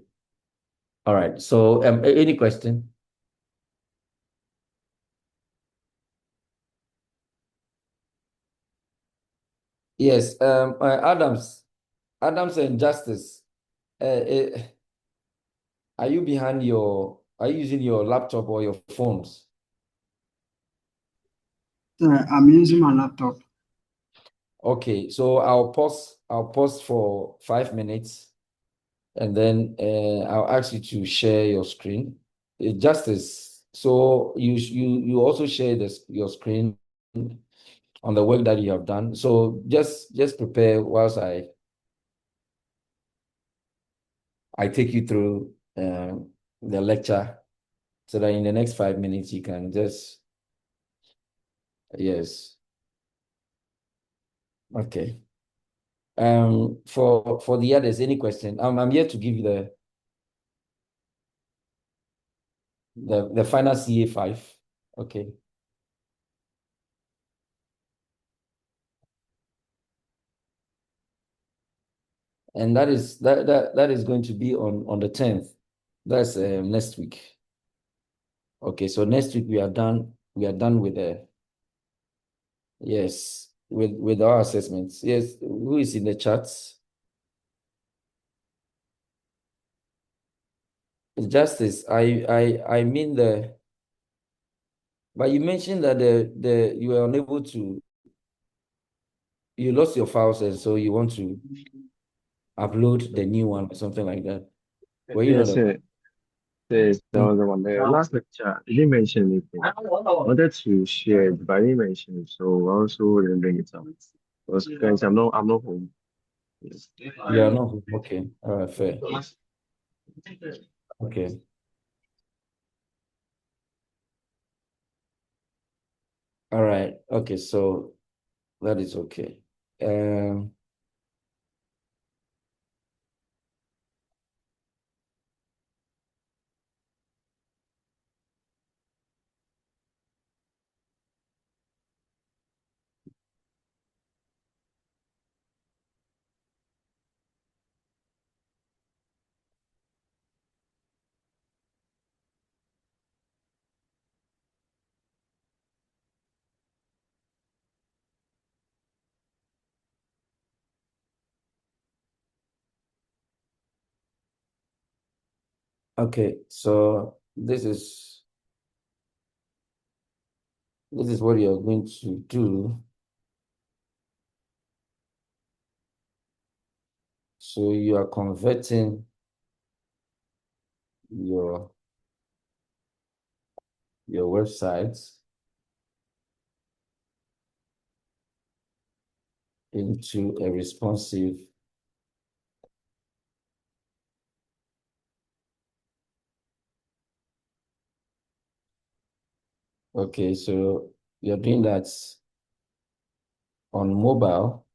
All right. So any question? Yes. Adams and Justice. Are you are you using your laptop or your phones? I'm using my laptop. Okay, so I'll pause for 5 minutes, and then I'll ask you to share your screen. Justice. So you also share your screen on the work that you have done. So just prepare whilst I take you through the lecture, so that in the next 5 minutes you can just yes. Okay. For the others, any question? I'm here to give you the final CA5. Okay. And that is going to be on the 10th. That's next week. Okay, so next week we are done with the yes, with our assessments. Yes, who is in the chats? Justice, I mean but you mentioned that you were unable to, you lost your files, and so you want to upload the new one or something like that. Were you not Yes, a, yes, that was the one. The last lecture, you didn't mention anything. I wanted to share it, but I didn't mention it, so I also didn't bring it up. Because guys, I'm not home. Yes. you are not? Okay, all right, fair. Okay, all right, okay, so that is okay. Um, okay, so this is what you're going to do. So you are converting your website into a responsive. Okay, so you're doing that on mobile,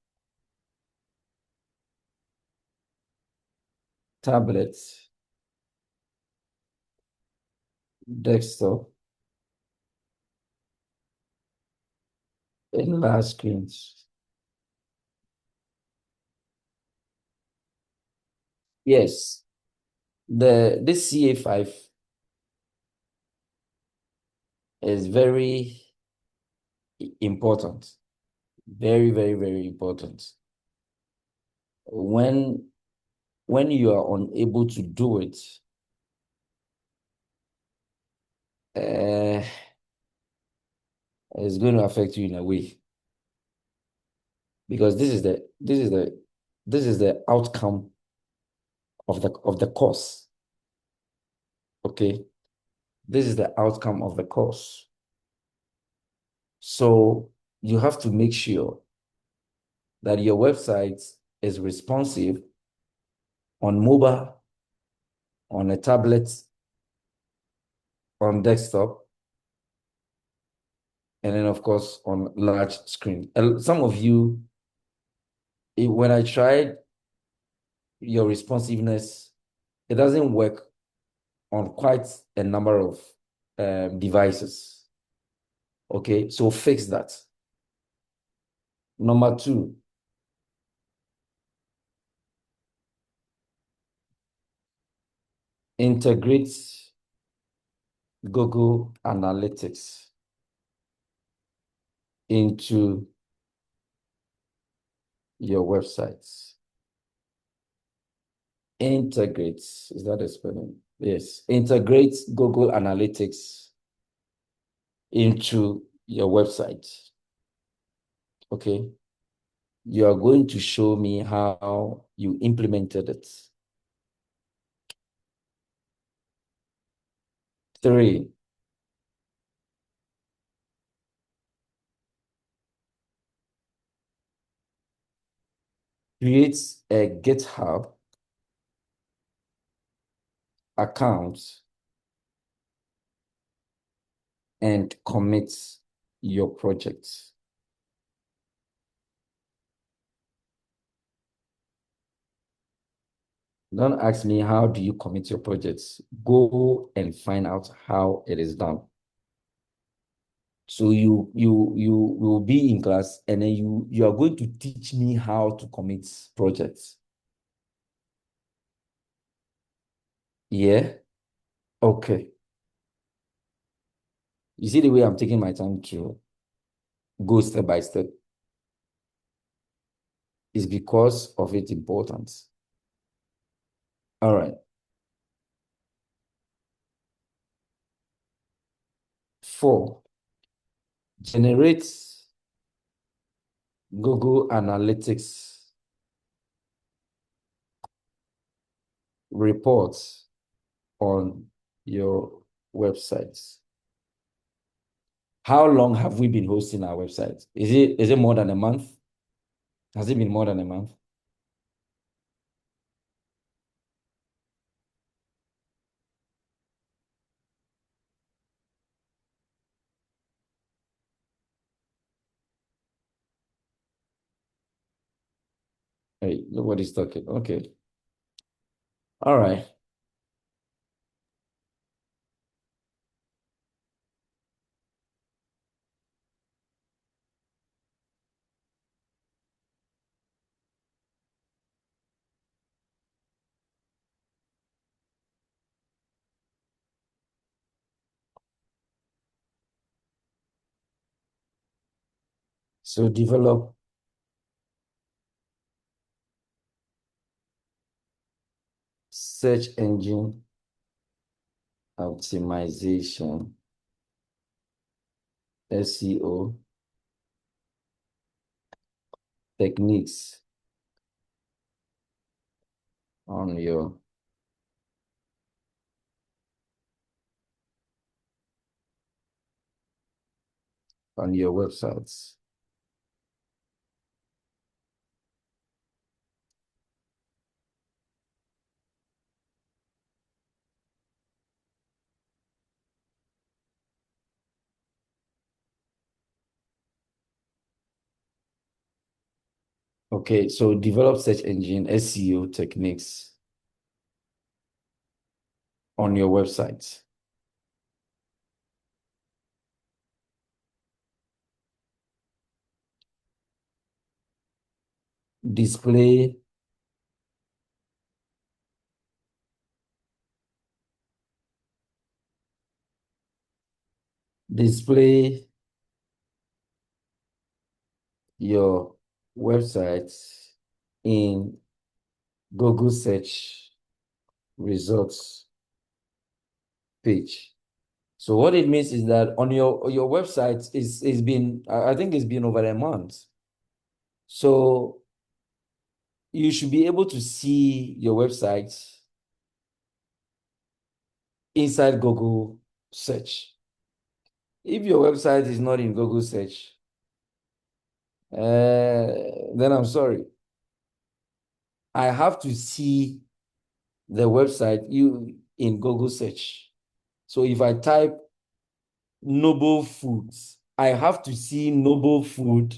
tablet, desktop, and large screens. Yes, this CA5 is very important. Very, very, very important. When you are unable to do it, uh, it's going to affect you in a way, because this is the outcome of the course. Okay, this is the outcome of the course. So you have to make sure that your website is responsive on mobile, on a tablet, on desktop, and then of course on large screen. Some of you, when I tried your responsiveness, it doesn't work on quite a number of devices. Okay, so fix that. Number two, integrate Google Analytics into your websites. Integrate, is that a spelling? Yes, integrate Google Analytics into your website. Okay, you are going to show me how you implemented it. 3, create a GitHub account and commit your projects. Don't ask me how do you commit your projects. Go and find out how it is done. So you will be in class and then you are going to teach me how to commit projects. Yeah? Okay. You see the way I'm taking my time to go step by step is because of its importance. All right. 4, generate Google Analytics reports on your websites. How long have we been hosting our website? Is it more than a month? Has it been more than a month? Hey, nobody's talking. Okay. All right. So develop search engine optimization, SEO techniques on your websites. Okay, so develop search engine SEO techniques on your website. Display your websites in Google search results page. So what it means is that on your website is been, I think it's been over a month. So you should be able to see your website inside Google search. If your website is not in Google search, then I'm sorry. I have to see the website in Google search. So if I type noble foods, I have to see noble food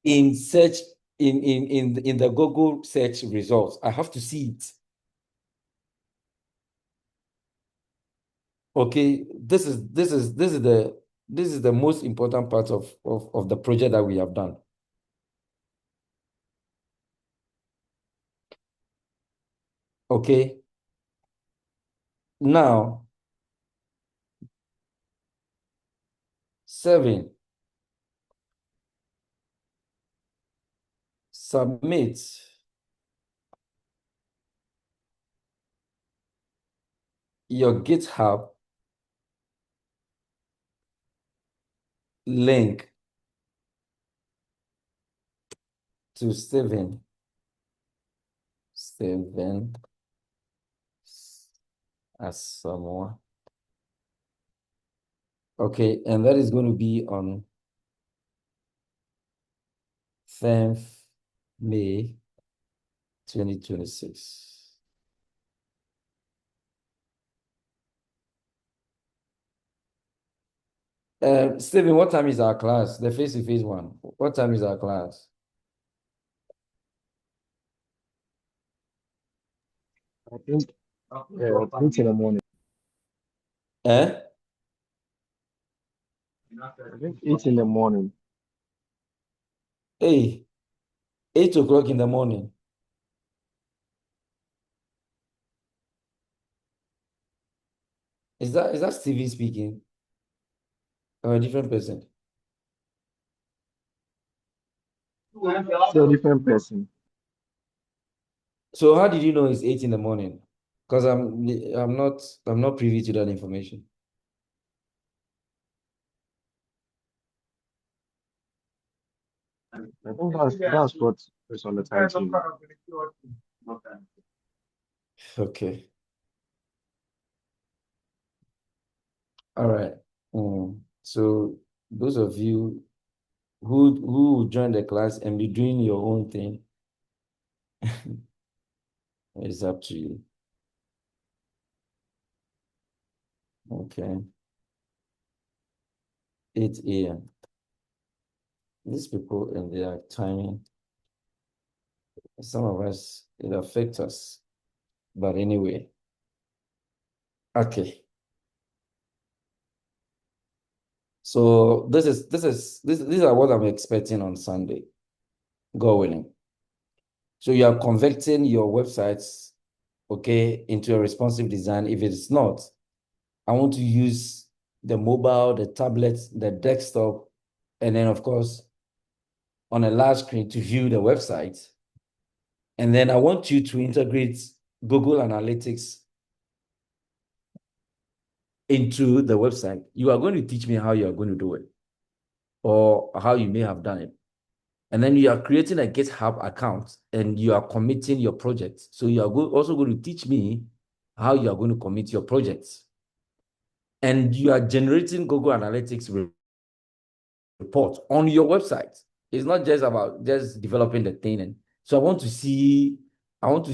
in search in the Google search results. I have to see it. Okay, this is the most important part of the project that we have done. Okay. Now, 7, submit your GitHub link to Steven as Amoah. Okay, and that is going to be on 10th May 2026. Steven, what time is our class? The face-to-face one. What time is our class? I think, yeah, 8 in the morning. Eh? I think 8 in the morning. Hey, 8 o'clock in the morning. Is that Steven speaking? Or a different person? So a different person. So how did you know it's 8 in the morning? Because I'm not privy to that information. I think that's what is on the title. Okay. All right. So those of you who join the class and be doing your own thing, it's up to you. Okay. 8 a.m. These people and their timing, some of us, it affects us. But anyway, okay. So these are what I'm expecting on Sunday. God willing. So you are converting your websites, okay, into a responsive design. If it's not, I want to use the mobile, the tablet, the desktop, and then of course on a large screen to view the website. And then I want you to integrate Google Analytics into the website. You are going to teach me how you are going to do it or how you may have done it. And then you are creating a GitHub account and you are committing your projects. So you are also going to teach me how you are going to commit your projects. And you are generating Google Analytics report on your website. It's not just about just developing the thing. And so I want to see what's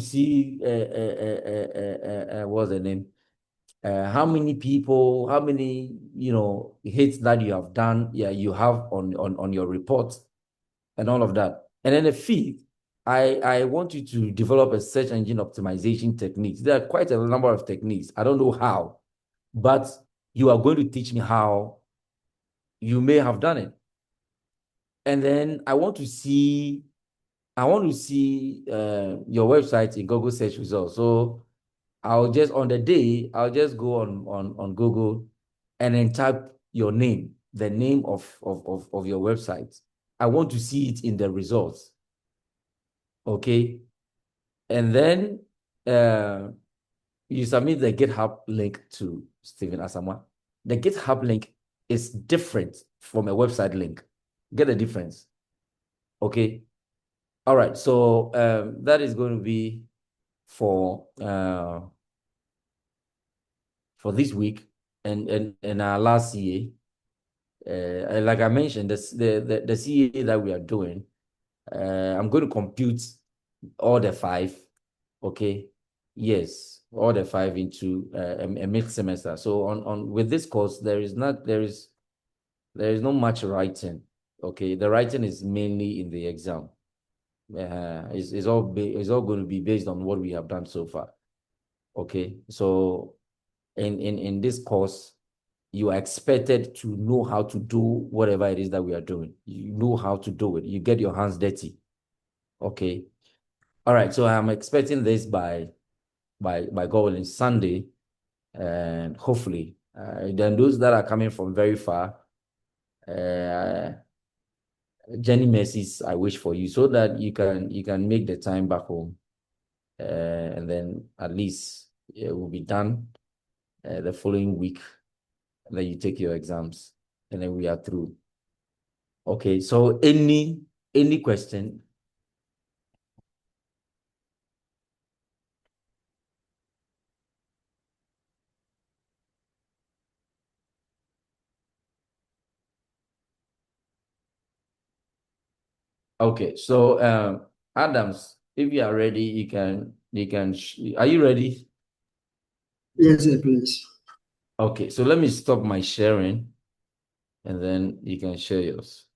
the name? How many people, how many, hits that you have done, you have on your report and all of that. And then the fifth, I want you to develop a search engine optimization techniques. There are quite a number of techniques. I don't know how, but you are going to teach me how you may have done it. And then I want to see your website in Google search results. So I'll just on the day, I'll just go on Google and then type your name, the name of your website. I want to see it in the results. Okay. And then you submit the GitHub link to Stephen Asamoah. The GitHub link is different from a website link. Get the difference. Okay. All right. So that is going to be for this week and our last CA. Like I mentioned, the CA that we are doing, I'm going to compute all the 5. Okay. Yes, all the 5 into a mid-semester. So on with this course, there is no much writing. Okay, the writing is mainly in the exam. It's all going to be based on what we have done so far. Okay, so in this course, you are expected to know how to do whatever it is that we are doing. You know how to do it. You get your hands dirty. Okay. All right. So I'm expecting this by God willing Sunday, and hopefully, then those that are coming from very far, uh, Jenny mercies I wish for you so that you can make the time back home, and then at least it will be done the following week. And then you take your exams, and then we are through. Okay. So any question? Okay. So Adams, if you are ready, you can. Are you ready? Yes, sir, please. Okay. So let me stop my sharing, and then you can share yours.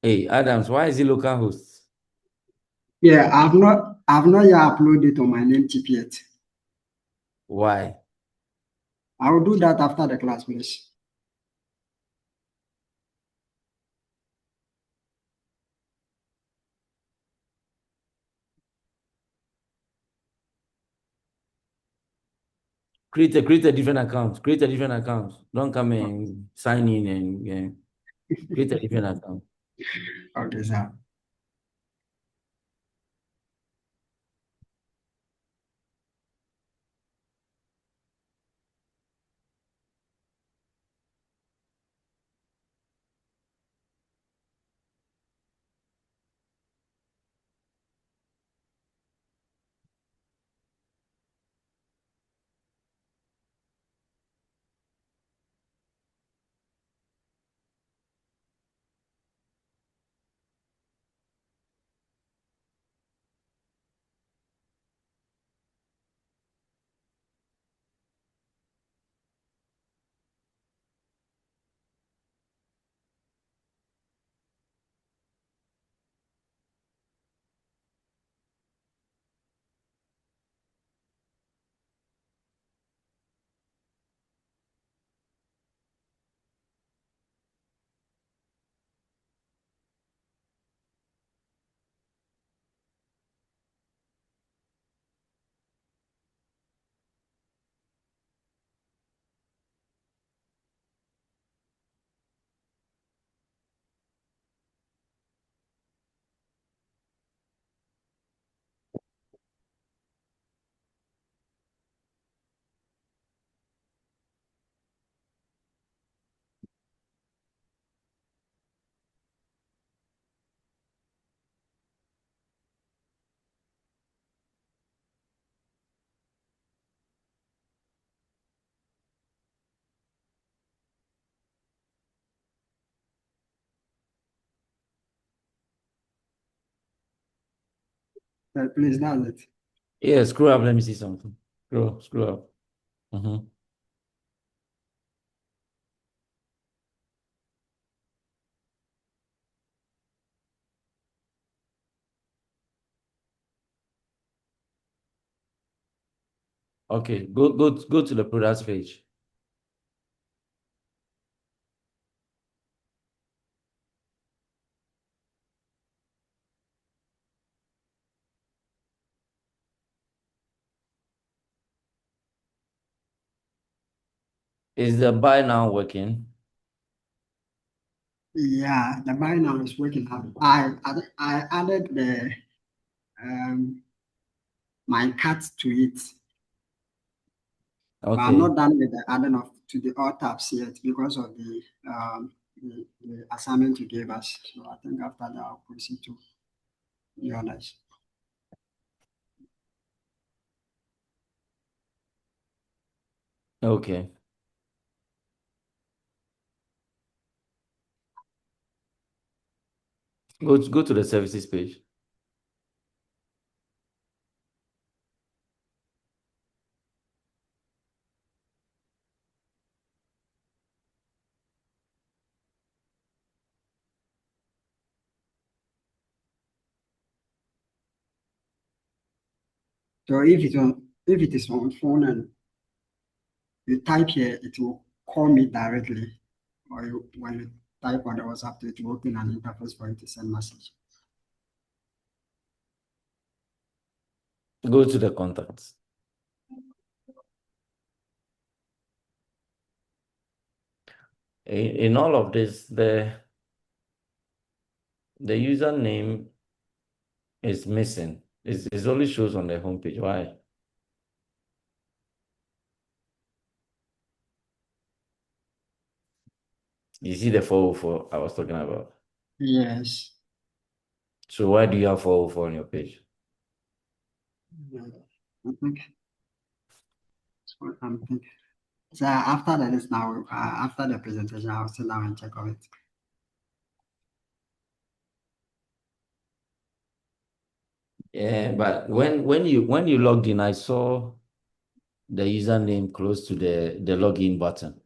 Hey, Adams, why is he local host? Yeah, I've not yet uploaded on my name tip yet. Why? I will do that after the class, please. Create a different account. Create a different account. Don't come and sign in and create a different account. Okay, sir. Please, that's it. Yeah, screw up. Let me see something. Screw up. Mhm. Okay, go to the products page. Is the buy now working? Yeah, the buy now is working out. I added the um my cat to it, but I'm Okay. not done with the adding of to the all tabs yet because of the assignment you gave us. So I think after that I'll proceed to the others. Okay. Go to the services page. So if it is on phone and you type here, it will call me directly, or when you type on the WhatsApp, it will open an interface for you to send message. Go to the contacts. In all of this, the username is missing. It only shows on the homepage. Why? You see the 404 I was talking about. Yes. So why do you have 404 on your page? I think that's what I'm thinking. So after that is now after the presentation, I'll sit down and check on it. Yeah, but when you logged in, I saw the username close to the login button.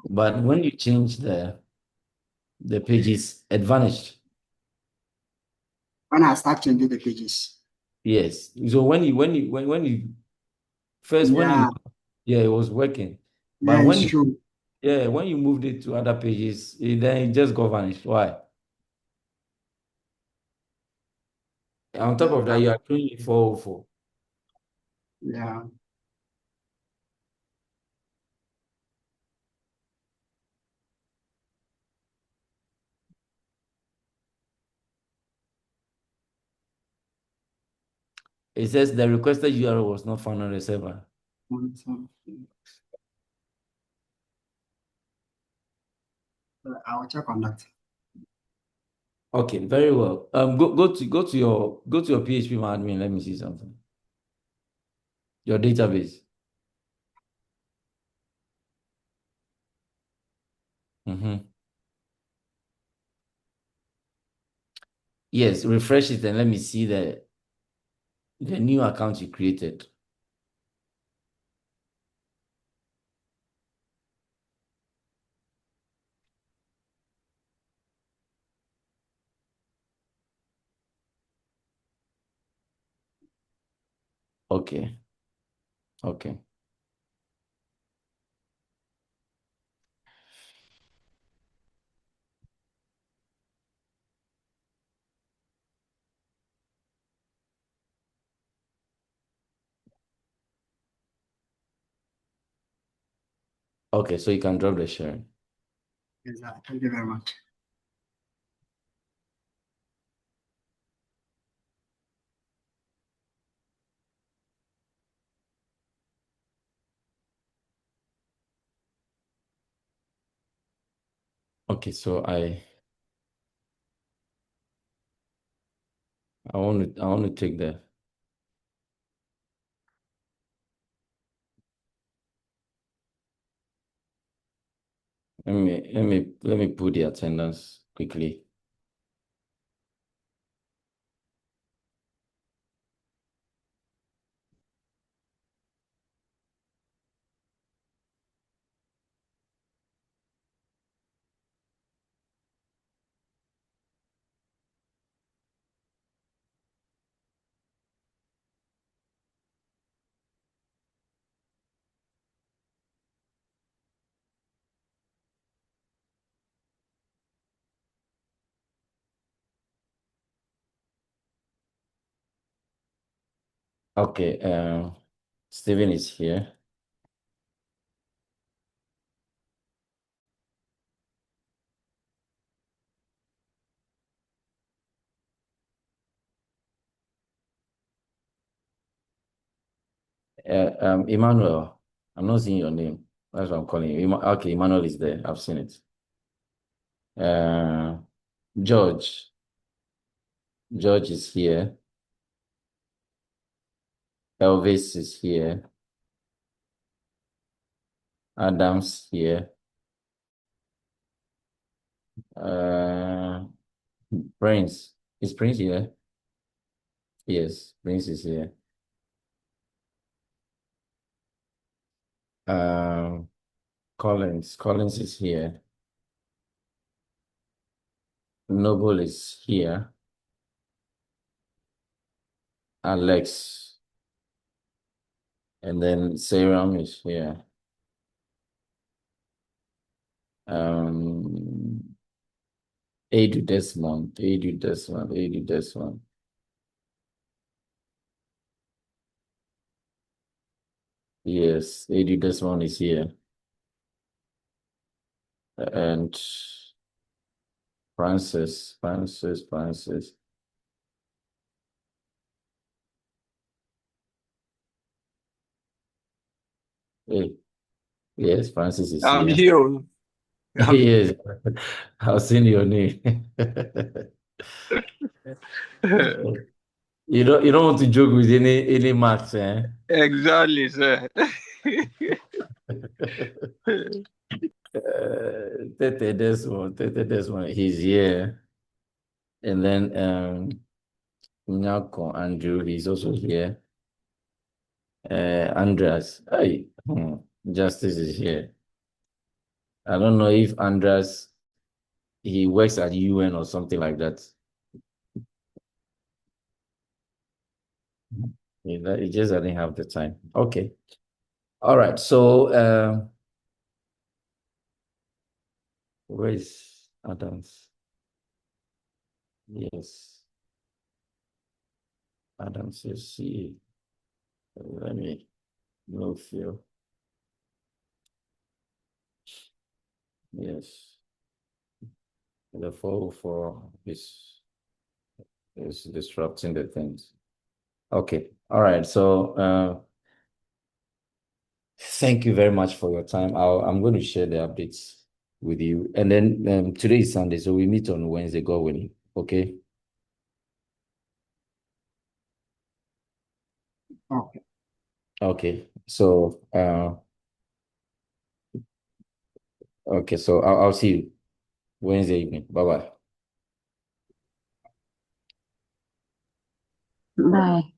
But when you change the pages, it vanished. When I start changing the pages. Yes. So when you first when Yeah, you yeah, it was working. yeah, But it's true. when you moved it to other pages, then it just got vanished. Why? On top of that, you are doing 404. Yeah. It says the requested URL was not found on the server. I'll check on that. Okay, very well. Go to your PHP admin. Let me see something. Your database. Yes, refresh it and let me see the new account you created. Okay. Okay. Okay, so you can drop the sharing. Exactly. Thank you very much. Okay, so I want to take let me put the attendance quickly. Okay, Steven is here. Emmanuel. I'm not seeing your name. That's what I'm calling you. Okay, Emmanuel is there. I've seen it. Uh, George. George is here. Elvis is here. Adams here. Uh, Prince. Is Prince here? Yes, Prince is here. Um, Collins. Collins is here. Noble is here. Alex. And then Serum is here. Edu Desmond. Edu Desmond. Edu Desmond. Yes, Edu Desmond is here. And Francis. Hey, yes, Francis is I'm here. here. I'm Yes, I've seen your name. You don't want to joke with any marks, eh? exactly, sir. Tete Desmond, he's here. And then Nyako Andrew, he's also here. Andreas, hey, Justice is here. I don't know if Andreas, he works at UN or something like that. He just doesn't have the time. Okay. All right. So where is Adams? Yes. Adams is here. Let me move you. Yes. The 404 is disrupting the things. Okay. All right. So thank you very much for your time. I'm going to share the updates with you. And then today is Sunday, so we meet on Wednesday, God willing. Okay. Okay. Okay. So okay, so I'll see you Wednesday evening. Bye-bye. Bye.